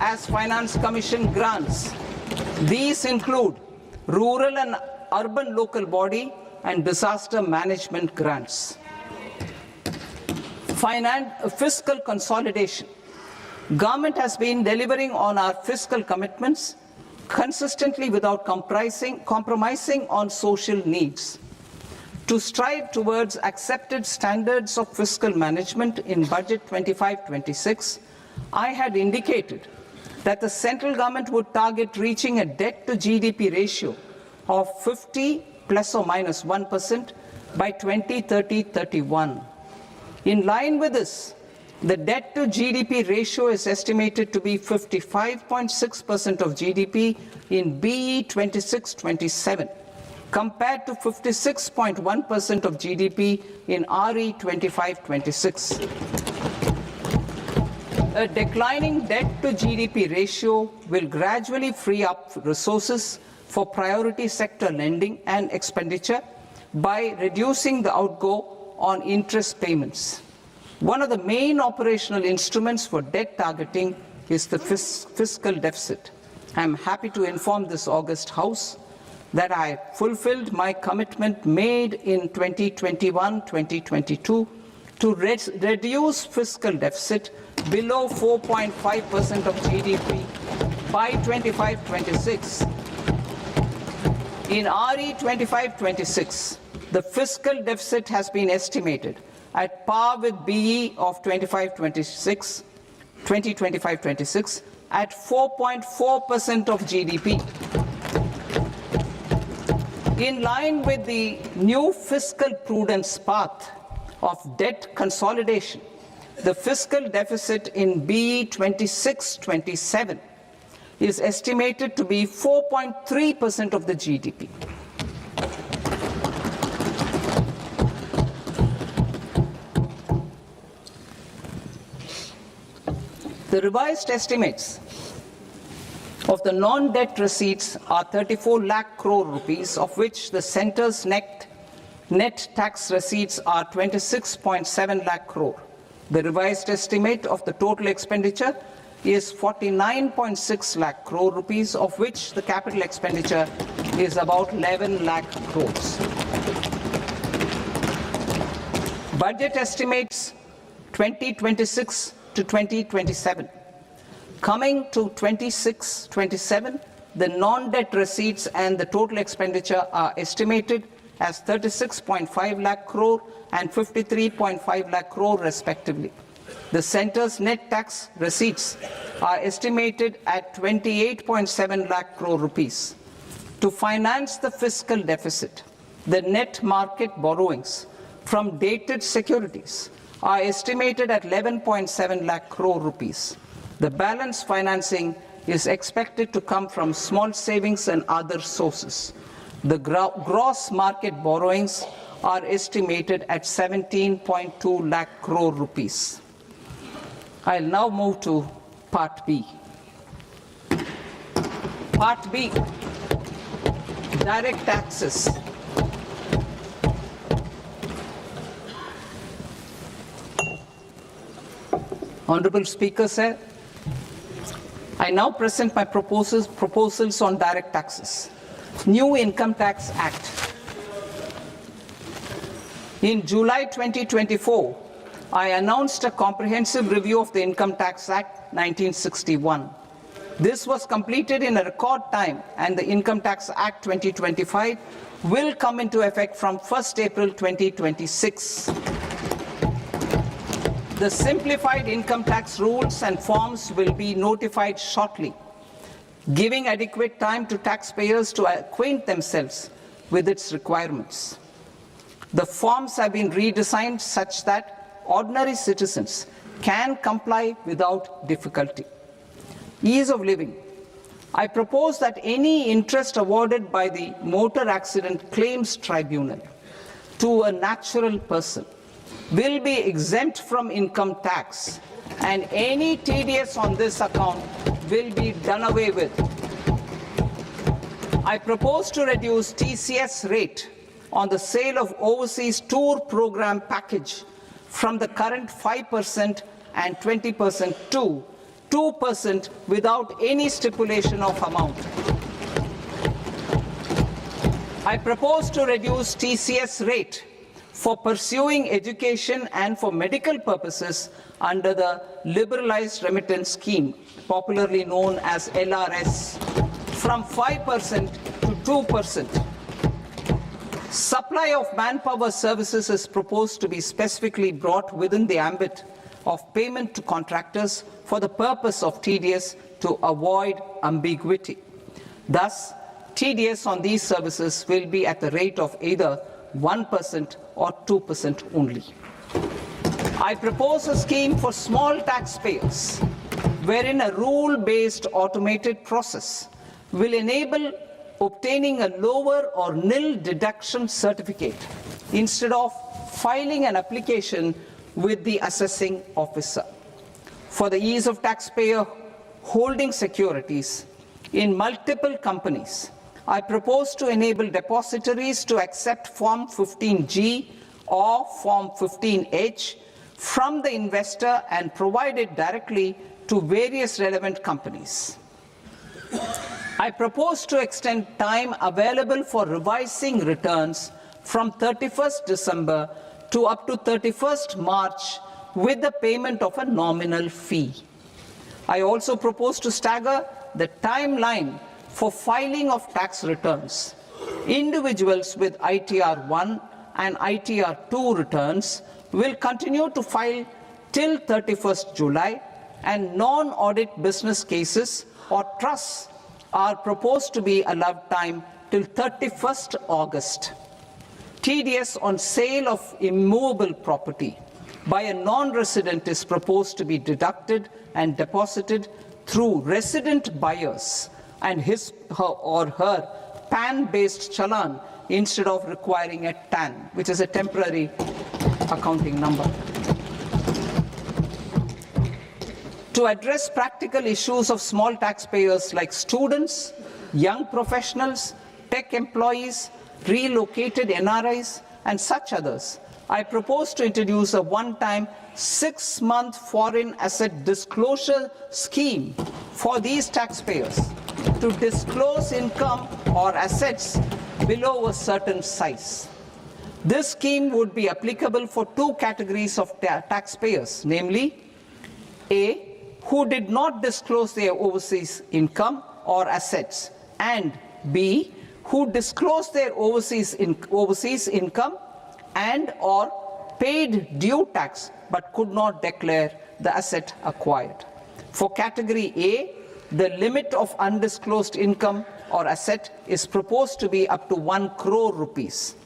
A: as Finance Commission grants. These include rural and urban local body and disaster management grants. Fiscal consolidation. Government has been delivering on our fiscal commitments consistently without compromising on social needs. To strive towards accepted standards of fiscal management in Budget 25-26, I had indicated that the central government would target reaching a debt to GDP ratio of 50 plus or minus 1% by 2030-31. In line with this, the debt to GDP ratio is estimated to be 55.6% of GDP in BE 26-27, compared to 56.1% of GDP in RE 25-26. A declining debt to GDP ratio will gradually free up resources for priority sector lending and expenditure by reducing the outgo on interest payments. One of the main operational instruments for debt targeting is the fiscal deficit. I am happy to inform this august House that I fulfilled my commitment made in 2021-2022 to reduce fiscal deficit below 4.5% of GDP by 25-26. In RE 25-26, the fiscal deficit has been estimated at par with BE of 2025-26 at 4.4% of GDP. In line with the new fiscal prudence path of debt consolidation, the fiscal deficit in BE 26-27 is estimated to be 4.3% of the GDP. The revised estimates of the non-debt receipts are 34 lakh crore rupees, of which the centre's net tax receipts are 26.7 lakh crore. The revised estimate of the total expenditure is 49.6 lakh crore rupees, of which the capital expenditure is about 11 lakh crores. Budget estimates 2026 to 2027. Coming to 26-27, the non-debt receipts and the total expenditure are estimated as 36.5 lakh crore and 53.5 lakh crore respectively. The centre's net tax receipts are estimated at 28.7 lakh crore rupees. To finance the fiscal deficit, the net market borrowings from dated securities are estimated at 11.7 lakh crore rupees. The balance financing is expected to come from small savings and other sources. The gross market borrowings are estimated at 17.2 lakh crore rupees. I'll now move to Part B. Part B, direct taxes. Honorable Speaker, sir, I now present my proposals on direct taxes. New Income Tax Act. In July 2024, I announced a comprehensive review of the Income Tax Act 1961. This was completed in a record time, and the Income Tax Act 2025 will come into effect from 1st April 2026. The simplified income tax rules and forms will be notified shortly, giving adequate time to taxpayers to acquaint themselves with its requirements. The forms have been redesigned such that ordinary citizens can comply without difficulty. Ease of living. I propose that any interest awarded by the Motor Accident Claims Tribunal to a natural person will be exempt from income tax, and any TDS on this account will be done away with. I propose to reduce TCS rate on the sale of overseas tour program package from the current 5% and 20% to 2% without any stipulation of amount. I propose to reduce TCS rate for pursuing education and for medical purposes under the Liberalized Remittance Scheme, popularly known as LRS, from 5% to 2%. Supply of manpower services is proposed to be specifically brought within the ambit of payment to contractors for the purpose of TDS to avoid ambiguity. Thus, TDS on these services will be at the rate of either 1% or 2% only. I propose a scheme for small taxpayers, wherein a rule-based automated process will enable obtaining a lower or nil deduction certificate instead of filing an application with the assessing officer. For the ease of taxpayer holding securities in multiple companies, I propose to enable depositories to accept Form 15G or Form 15H from the investor and provide it directly to various relevant companies. I propose to extend time available for revising returns from 31st December to up to 31st March with the payment of a nominal fee. I also propose to stagger the timeline for filing of tax returns. Individuals with ITR 1 and ITR 2 returns will continue to file till 31st July, and non-audit business cases or trusts are proposed to be allowed time till 31st August. TDS on sale of immovable property by a non-resident is proposed to be deducted and deposited through resident buyers and his or her PAN-based challan instead of requiring a TAN, which is a temporary accounting number. To address practical issues of small taxpayers like students, young professionals, tech employees, relocated NRIs, and such others, I propose to introduce a one-time 6-month foreign asset disclosure scheme for these taxpayers to disclose income or assets below a certain size. This scheme would be applicable for two categories of taxpayers, namely A, who did not disclose their overseas income or assets, and B, who disclosed their overseas income and or paid due tax but could not declare the asset acquired. For category A, the limit of undisclosed income or asset is proposed to be up to 1 crore rupees.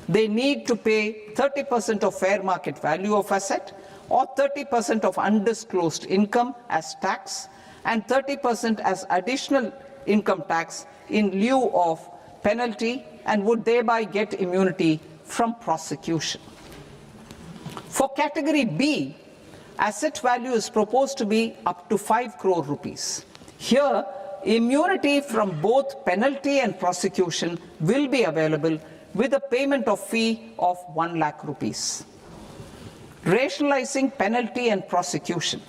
A: they need to pay 30% of fair market value of asset or 30% of undisclosed income as tax and 30% as additional income tax in lieu of penalty and would thereby get immunity from prosecution. For category B, asset value is proposed to be up to 5 crore rupees. Here, immunity from both penalty and prosecution will be available with a payment of fee of 1 lakh rupees. Rationalizing penalty and prosecution.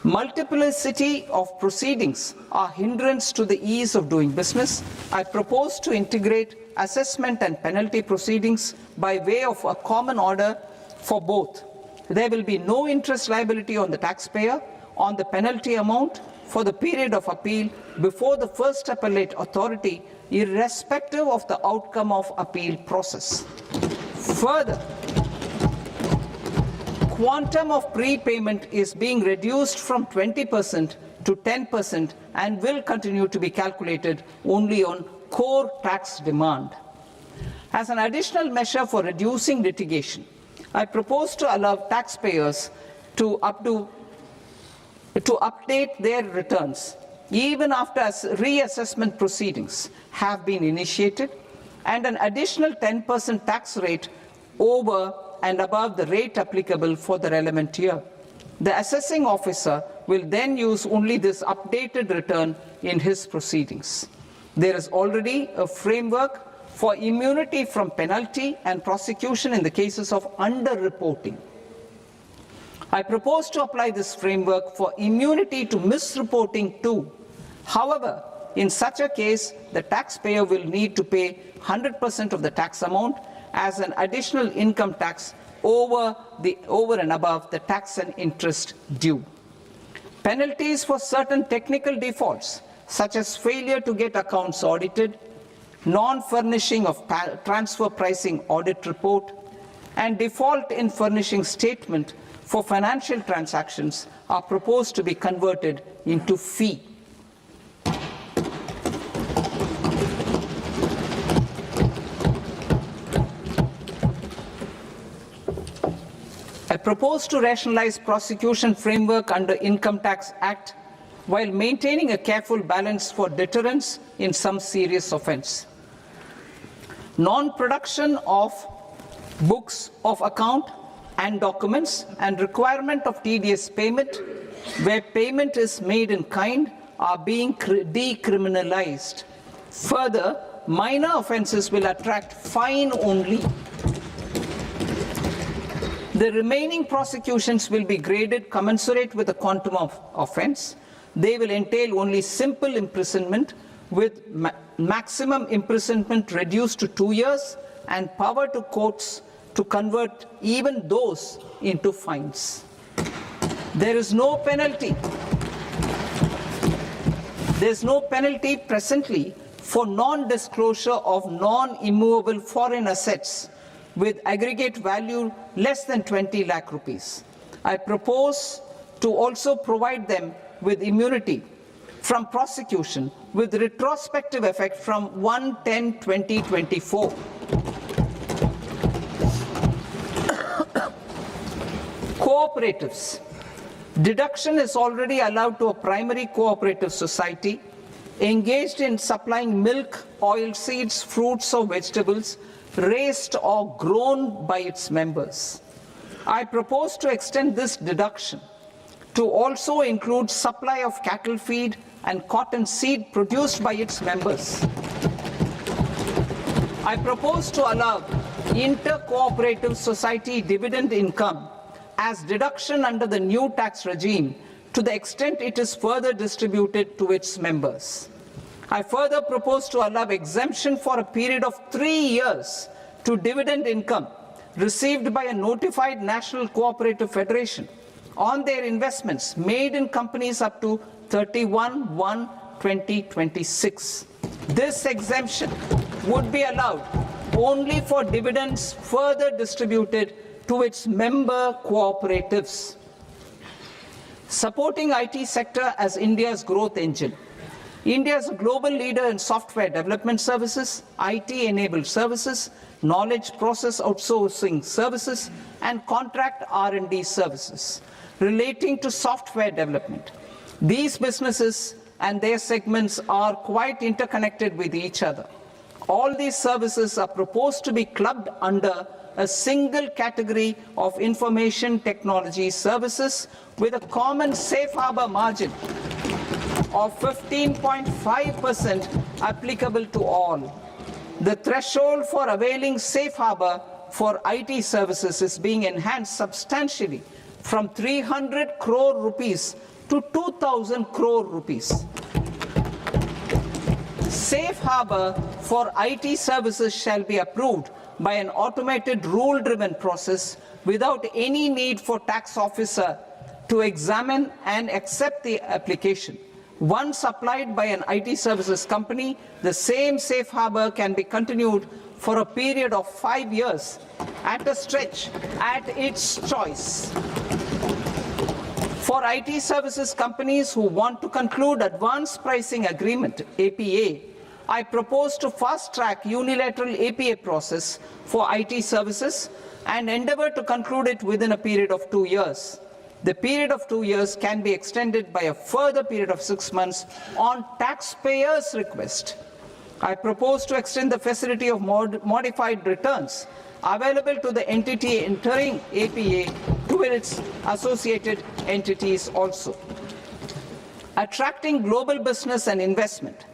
A: Multiplicity of proceedings are hindrance to the ease of doing business. I propose to integrate assessment and penalty proceedings by way of a common order for both. There will be no interest liability on the taxpayer on the penalty amount for the period of appeal before the first appellate authority, irrespective of the outcome of appeal process. Further, quantum of prepayment is being reduced from 20% to 10% and will continue to be calculated only on core tax demand. As an additional measure for reducing litigation, I propose to allow taxpayers to update their returns even after reassessment proceedings have been initiated and an additional 10% tax rate over and above the rate applicable for the relevant year. The assessing officer will then use only this updated return in his proceedings. There is already a framework for immunity from penalty and prosecution in the cases of underreporting. I propose to apply this framework for immunity to misreporting too. However, in such a case, the taxpayer will need to pay 100% of the tax amount as an additional income tax over and above the tax and interest due. Penalties for certain technical defaults, such as failure to get accounts audited, non-furnishing of transfer pricing audit report, and default in furnishing statement for financial transactions are proposed to be converted into fee. I propose to rationalize prosecution framework under Income Tax Act while maintaining a careful balance for deterrence in some serious offence. Non-production of books of account and documents and requirement of TDS payment where payment is made in kind are being decriminalized. Further, minor offences will attract fine only. The remaining prosecutions will be graded commensurate with the quantum of offence. They will entail only simple imprisonment with maximum imprisonment reduced to 2 years and power to courts to convert even those into fines. There is no penalty. There is no penalty presently for non-disclosure of non-immovable foreign assets with aggregate value less than 20 lakh rupees. I propose to also provide them with immunity from prosecution with retrospective effect from 1/10/2024. Cooperatives. Deduction is already allowed to a primary cooperative society engaged in supplying milk, oilseeds, fruits or vegetables raised or grown by its members. I propose to extend this deduction to also include supply of cattle feed and cotton seed produced by its members. I propose to allow inter-cooperative society dividend income as deduction under the new tax regime to the extent it is further distributed to its members. I further propose to allow exemption for a period of 3 years to dividend income received by a notified national cooperative federation on their investments made in companies up to 31/1/2026. This exemption would be allowed only for dividends further distributed to its member cooperatives. Supporting IT sector as India's growth engine. India is a global leader in software development services, IT-enabled services, knowledge process outsourcing services, and contract R&D services relating to software development. These businesses and their segments are quite interconnected with each other. All these services are proposed to be clubbed under a single category of information technology services with a common safe harbor margin of 15.5% applicable to all. The threshold for availing safe harbor for IT services is being enhanced substantially from 300 crore rupees to 2,000 crore rupees. Safe harbor for IT services shall be approved by an automated rule-driven process without any need for tax officer to examine and accept the application. Once applied by an IT services company, the same safe harbor can be continued for a period of 5 years at a stretch at its choice. For IT services companies who want to conclude advanced pricing agreement, APA, I propose to fast-track unilateral APA process for IT services and endeavor to conclude it within a period of 2 years. The period of 2 years can be extended by a further period of 6 months on taxpayers' request. I propose to extend the facility of modified returns available to the entity entering APA to its associated entities also. Attracting global business and investment.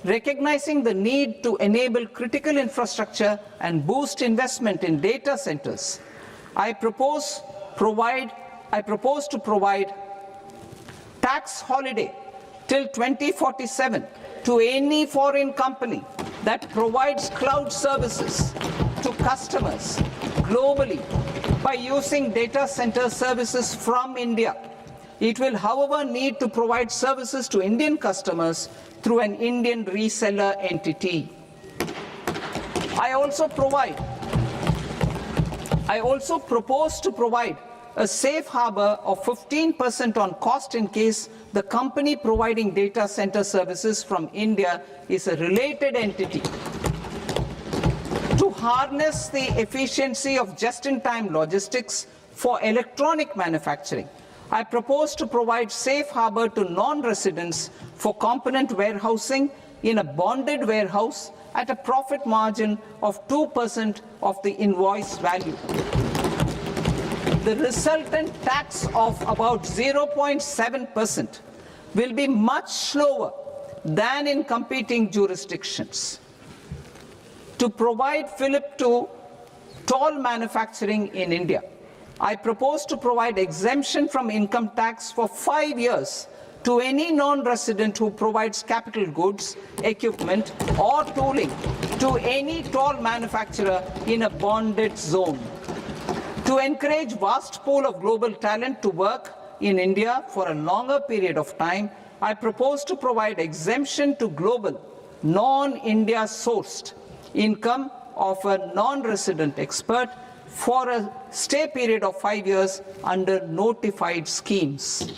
A: Recognizing the need to enable critical infrastructure and boost investment in data centers, I propose to provide tax holiday till 2047 to any foreign company that provides cloud services to customers globally by using data center services from India. It will, however, need to provide services to Indian customers through an Indian reseller entity. I also propose to provide a safe harbor of 15% on cost in case the company providing data center services from India is a related entity. To harness the efficiency of just-in-time logistics for electronic manufacturing, I propose to provide safe harbor to non-residents for component warehousing in a bonded warehouse at a profit margin of 2% of the invoice value. The resultant tax of about 0.7% will be much lower than in competing jurisdictions. To provide fillip to toll manufacturing in India, I propose to provide exemption from income tax for 5 years to any non-resident who provides capital goods, equipment, or tooling to any toll manufacturer in a bonded zone. To encourage vast pool of global talent to work in India for a longer period of time, I propose to provide exemption to global, non-India sourced income of a non-resident expert for a stay period of 5 years under notified schemes.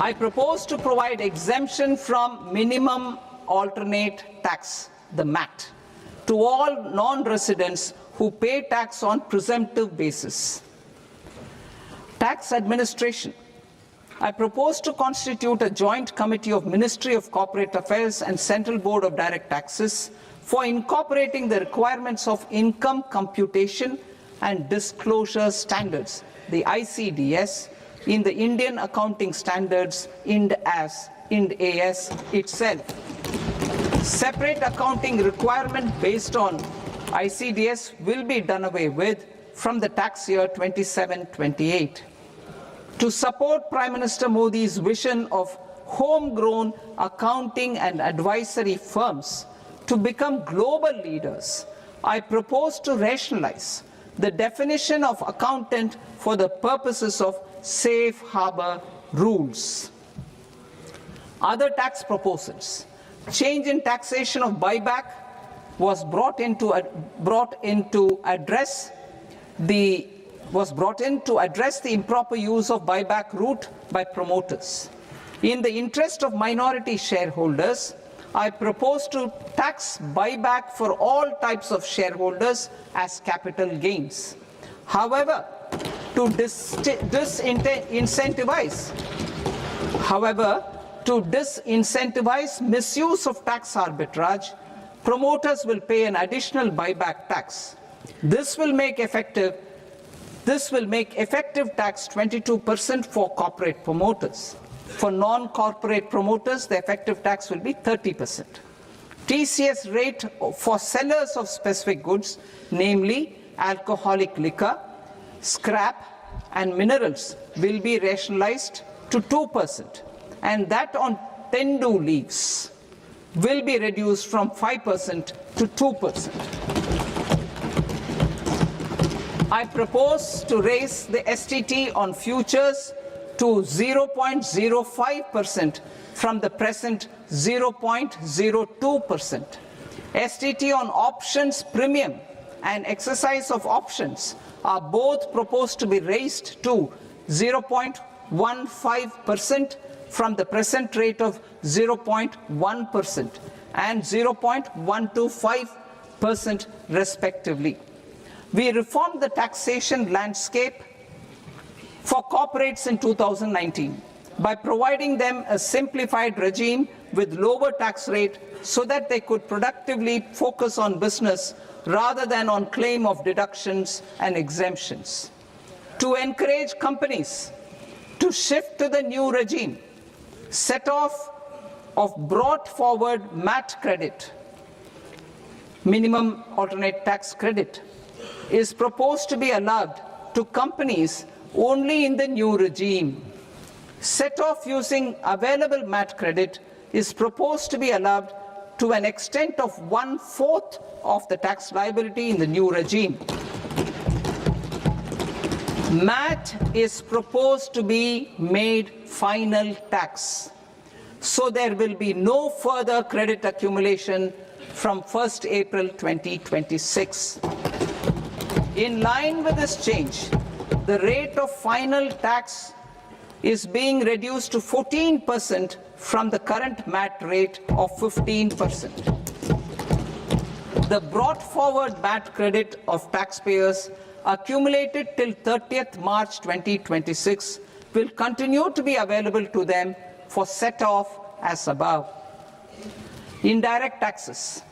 A: I propose to provide exemption from minimum alternate tax, the MAT, to all non-residents who pay tax on presumptive basis. Tax administration. I propose to constitute a joint committee of Ministry of Corporate Affairs and Central Board of Direct Taxes for incorporating the requirements of income computation and disclosure standards, the ICDS, in the Indian Accounting Standards, IND AS itself. Separate accounting requirement based on ICDS will be done away with from the tax year 27-28. To support Prime Minister Modi's vision of homegrown accounting and advisory firms to become global leaders, I propose to rationalize the definition of accountant for the purposes of safe harbor rules. Other tax proposals. Change in taxation of buyback was brought in to address the improper use of buyback route by promoters. In the interest of minority shareholders, I propose to tax buyback for all types of shareholders as capital gains. However, to disincentivize misuse of tax arbitrage, promoters will pay an additional buyback tax. This will make effective tax 22% for corporate promoters. For non-corporate promoters, the effective tax will be 30%. TCS rate for sellers of specific goods, namely alcoholic liquor, scrap, and minerals, will be rationalized to 2%, and that on tendu leaves will be reduced from 5% to 2%. I propose to raise the STT on futures to 0.05% from the present 0.02%. STT on options premium and exercise of options are both proposed to be raised to 0.15% from the present rate of 0.1% and 0.125% respectively. We reformed the taxation landscape for corporates in 2019 by providing them a simplified regime with lower tax rate so that they could productively focus on business rather than on claim of deductions and exemptions. To encourage companies to shift to the new regime, set off of brought forward MAT credit, minimum alternate tax credit, is proposed to be allowed to companies only in the new regime. Set off using available MAT credit is proposed to be allowed to an extent of 1/4 of the tax liability in the new regime. MAT is proposed to be made final tax, so there will be no further credit accumulation from 1st April 2026. In line with this change, the rate of final tax is being reduced to 14% from the current MAT rate of 15%. The brought forward MAT credit of taxpayers accumulated till 30th March 2026 will continue to be available to them for set-off as above. Indirect taxes.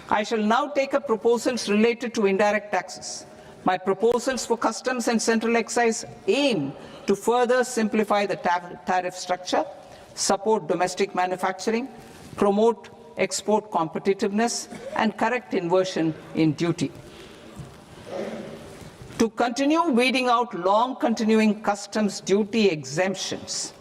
A: I shall now take up proposals related to indirect taxes. My proposals for customs and central excise aim to further simplify the tariff structure, support domestic manufacturing, promote export competitiveness, and correct inversion in duty. To continue weeding out long-continuing customs duty exemptions,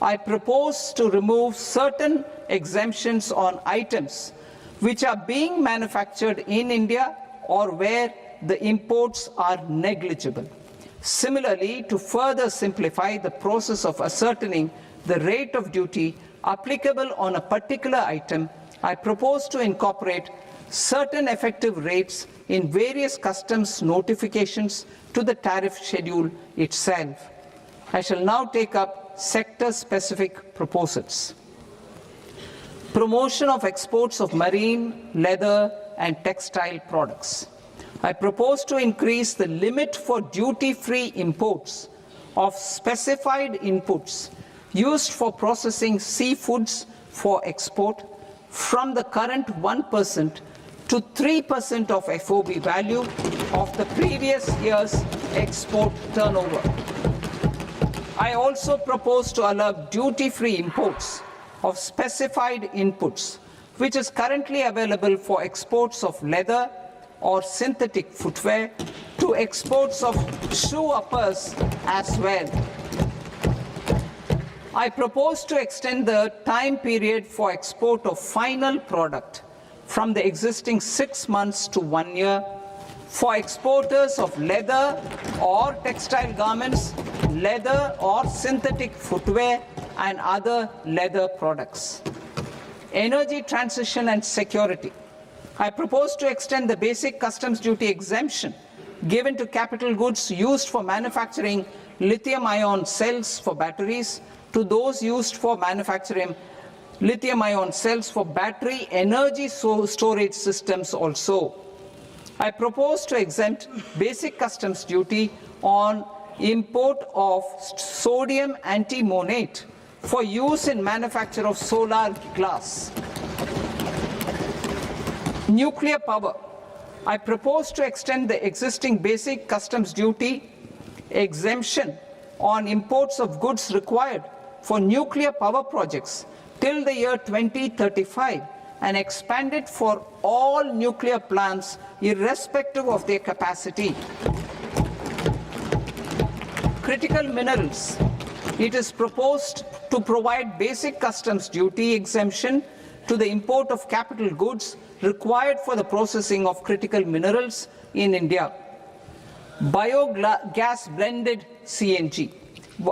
A: I propose to remove certain exemptions on items which are being manufactured in India or where the imports are negligible. Similarly, to further simplify the process of ascertaining the rate of duty applicable on a particular item, I propose to incorporate certain effective rates in various customs notifications to the tariff schedule itself. I shall now take up sector-specific proposals. Promotion of exports of marine, leather, and textile products. I propose to increase the limit for duty-free imports of specified inputs used for processing seafoods for export from the current 1% to 3% of FOB value of the previous year's export turnover. I also propose to allow duty-free imports of specified inputs, which is currently available for exports of leather or synthetic footwear, to exports of shoe uppers as well. I propose to extend the time period for export of final product from the existing 6 months to 1 year for exporters of leather or textile garments, leather or synthetic footwear, and other leather products. Energy transition and security. I propose to extend the basic customs duty exemption given to capital goods used for manufacturing lithium-ion cells for batteries to those used for manufacturing lithium-ion cells for battery energy storage systems also. I propose to exempt basic customs duty on import of sodium antimonate for use in manufacture of solar glass. Nuclear power. I propose to extend the existing basic customs duty exemption on imports of goods required for nuclear power projects till the year 2035 and expand it for all nuclear plants irrespective of their capacity. Critical minerals. It is proposed to provide basic customs duty exemption to the import of capital goods required for the processing of critical minerals in India. Biogas blended CNG.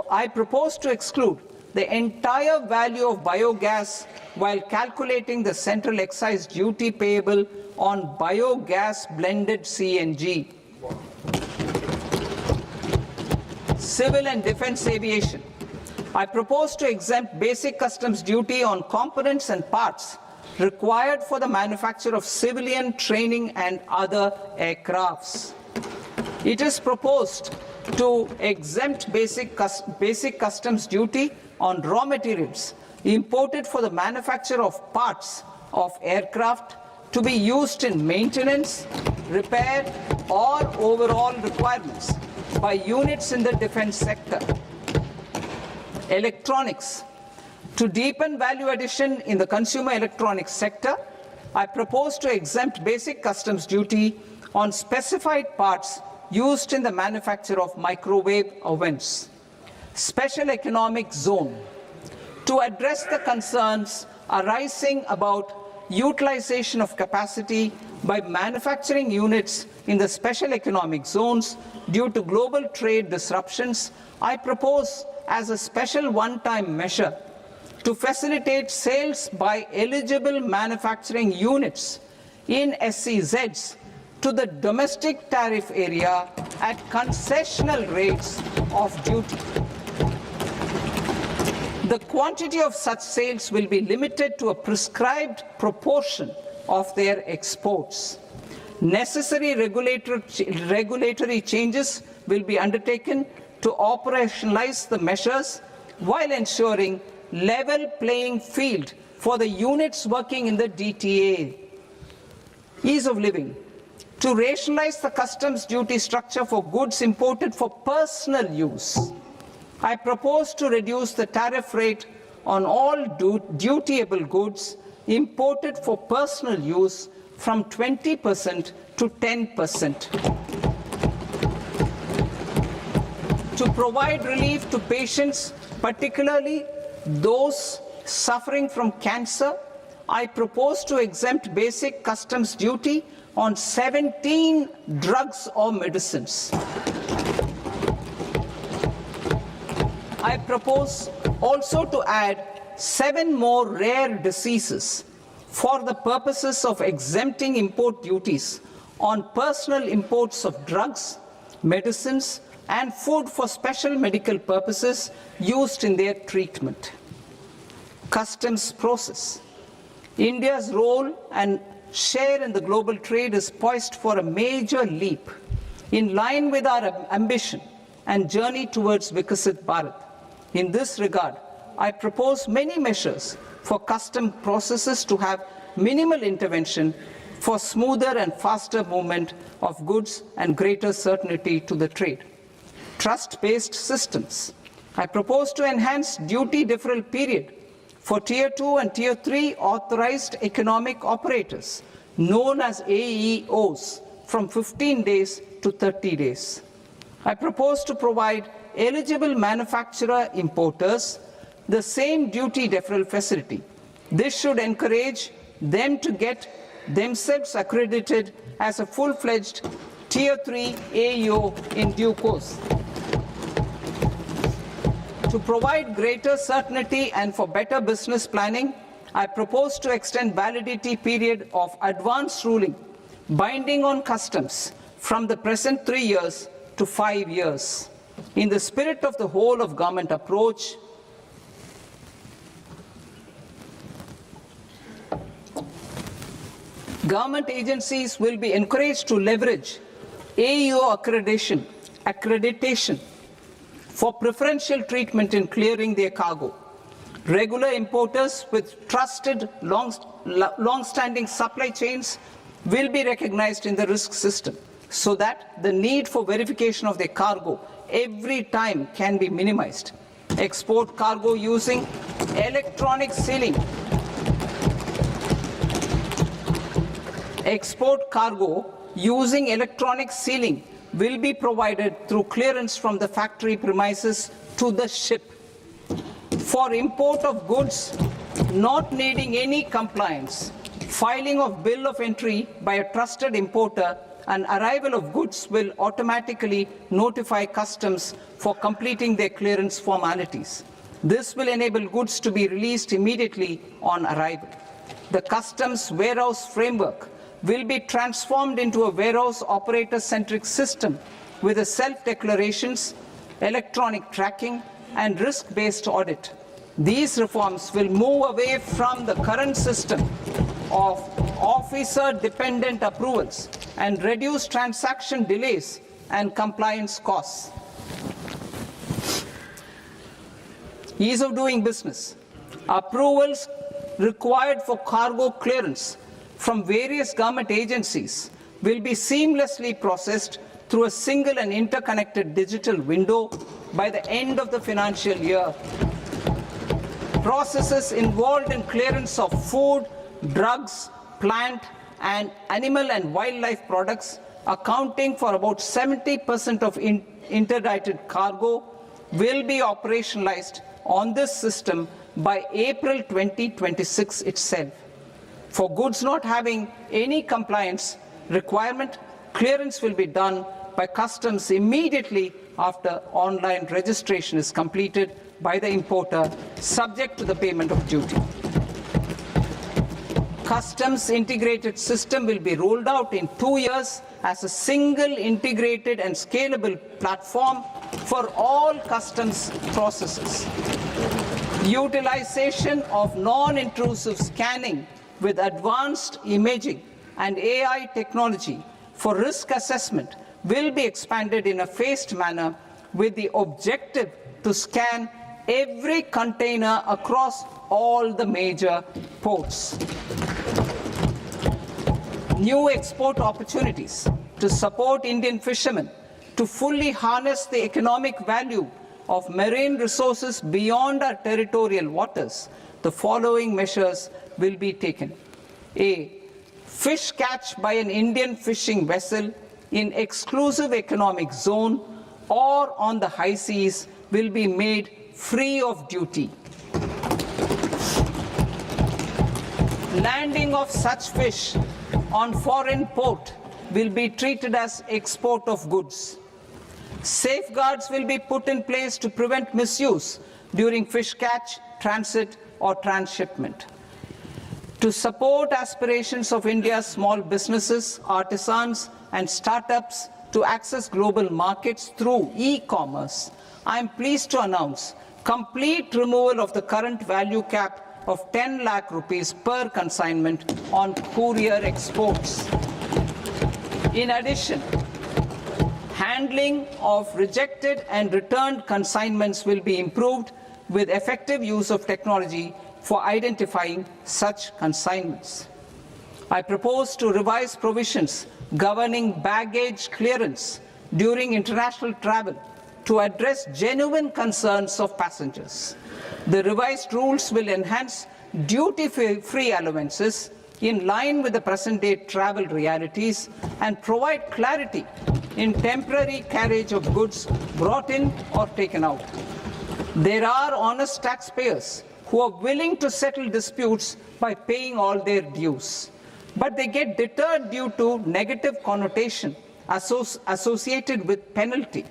A: I propose to exclude the entire value of biogas while calculating the central excise duty payable on biogas blended CNG. Civil and defense aviation. I propose to exempt basic customs duty on components and parts required for the manufacture of civilian training and other aircrafts. It is proposed to exempt basic customs duty on raw materials imported for the manufacture of parts of aircraft to be used in maintenance, repair, or overall requirements by units in the defense sector. Electronics. To deepen value addition in the consumer electronics sector, I propose to exempt basic customs duty on specified parts used in the manufacture of microwave ovens. Special economic zone. To address the concerns arising about utilization of capacity by manufacturing units in the special economic zones due to global trade disruptions, I propose as a special one-time measure to facilitate sales by eligible manufacturing units in SEZs to the domestic tariff area at concessional rates of duty. The quantity of such sales will be limited to a prescribed proportion of their exports. Necessary regulatory changes will be undertaken to operationalize the measures while ensuring level playing field for the units working in the DTA. Ease of living. To rationalize the customs duty structure for goods imported for personal use, I propose to reduce the tariff rate on all dutiable goods imported for personal use from 20% to 10%. To provide relief to patients, particularly those suffering from cancer, I propose to exempt basic customs duty on 17 drugs or medicines. I propose also to add 7 more rare diseases for the purposes of exempting import duties on personal imports of drugs, medicines, and food for special medical purposes used in their treatment. Customs process. India's role and share in the global trade is poised for a major leap in line with our ambition and journey towards Vikasit Bharat. In this regard, I propose many measures for custom processes to have minimal intervention for smoother and faster movement of goods and greater certainty to the trade. Trust-based systems. I propose to enhance duty deferral period for Tier 2 and Tier 3 authorized economic operators, known as AEOs, from 15 days to 30 days. I propose to provide eligible manufacturer importers the same duty deferral facility. This should encourage them to get themselves accredited as a full-fledged Tier 3 AEO in due course. To provide greater certainty and for better business planning, I propose to extend validity period of advance ruling binding on customs from the present 3 years to 5 years. In the spirit of the whole of government approach, government agencies will be encouraged to leverage AEO accreditation for preferential treatment in clearing their cargo. Regular importers with trusted long-standing supply chains will be recognized in the risk system so that the need for verification of their cargo every time can be minimized. Export cargo using electronic sealing. Export cargo using electronic sealing will be provided through clearance from the factory premises to the ship. For import of goods not needing any compliance, filing of bill of entry by a trusted importer and arrival of goods will automatically notify customs for completing their clearance formalities. This will enable goods to be released immediately on arrival. The customs warehouse framework will be transformed into a warehouse operator-centric system with a self-declarations, electronic tracking, and risk-based audit. These reforms will move away from the current system of officer-dependent approvals and reduce transaction delays and compliance costs. Ease of doing business. Approvals required for cargo clearance from various government agencies will be seamlessly processed through a single and interconnected digital window by the end of the financial year. Processes involved in clearance of food, drugs, plant, and animal and wildlife products, accounting for about 70% of interdicted cargo, will be operationalized on this system by April 2026 itself. For goods not having any compliance requirement, clearance will be done by customs immediately after online registration is completed by the importer, subject to the payment of duty. Customs integrated system will be rolled out in 2 years as a single integrated and scalable platform for all customs processes. Utilization of non-intrusive scanning with advanced imaging and AI technology for risk assessment will be expanded in a phased manner with the objective to scan every container across all the major ports. New export opportunities to support Indian fishermen to fully harness the economic value of marine resources beyond our territorial waters. The following measures will be taken. A. Fish catch by an Indian fishing vessel in exclusive economic zone or on the high seas will be made free of duty. Landing of such fish on foreign port will be treated as export of goods. Safeguards will be put in place to prevent misuse during fish catch, transit, or transshipment. To support aspirations of India's small businesses, artisans, and startups to access global markets through e-commerce, I am pleased to announce complete removal of the current value cap of 10 lakh rupees per consignment on courier exports. In addition, handling of rejected and returned consignments will be improved with effective use of technology for identifying such consignments. I propose to revise provisions governing baggage clearance during international travel to address genuine concerns of passengers. The revised rules will enhance duty-free allowances in line with the present-day travel realities and provide clarity in temporary carriage of goods brought in or taken out. There are honest taxpayers who are willing to settle disputes by paying all their dues, but they get deterred due to negative connotation associated with penalty.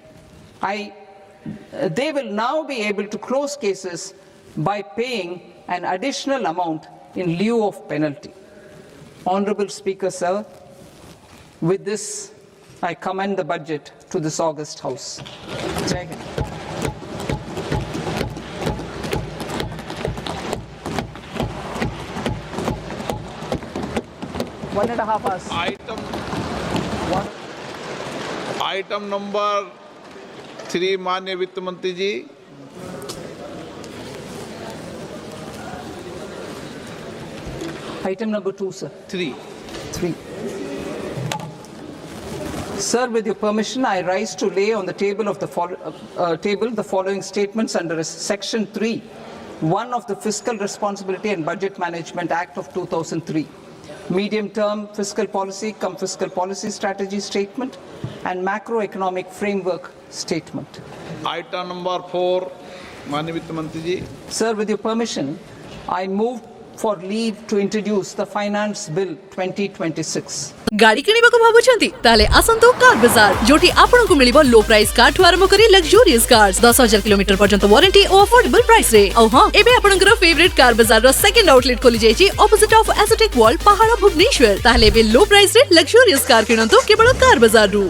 A: They will now be able to close cases by paying an additional amount in lieu of penalty. Honorable Speaker, sir, with this, I commend the budget to this august House. Jai Hind. One and a half hours.
B: Item number 3, माननीय वित्त मंत्री जी.
A: Item number 2, sir.
B: 3.
A: 3. Sir, with your permission, I rise to lay on the table of the following statements under Section 3, 1 of the Fiscal Responsibility and Budget Management Act of 2003. Medium-term fiscal policy, fiscal policy strategy statement, and macroeconomic framework statement.
B: Item number 4, माननीय वित्त मंत्री जी.
A: Sir, with your permission, I move for leave to introduce the Finance Bill 2026.
C: गाड़ी किଣିବାକୁ ଭାବୁଛନ୍ତି ତାହେଲେ ଆସନ୍ତୁ car ବାजार ଯୋଠି ଆପଣଙ୍କୁ ମିଳିବ लो price car ଠୁ ଆରମ୍ଭ କରି ଲକ୍ସରିୟସ୍ कार्स 10000 किलोमीटर पर्यंत वारंटी और अफोर्डेबल प्राइस रे औ हां एबे आपनकर फेवरेट कार बाजार रो सेकंड आउटलेट खोली जायछि ऑपोजिट ऑफ एसोटेक वॉल पहाड़ भुवनेश्वर ताहले एबे लो प्राइस रे लक्सरियस कार किणंतु केवल कार बाजार रु.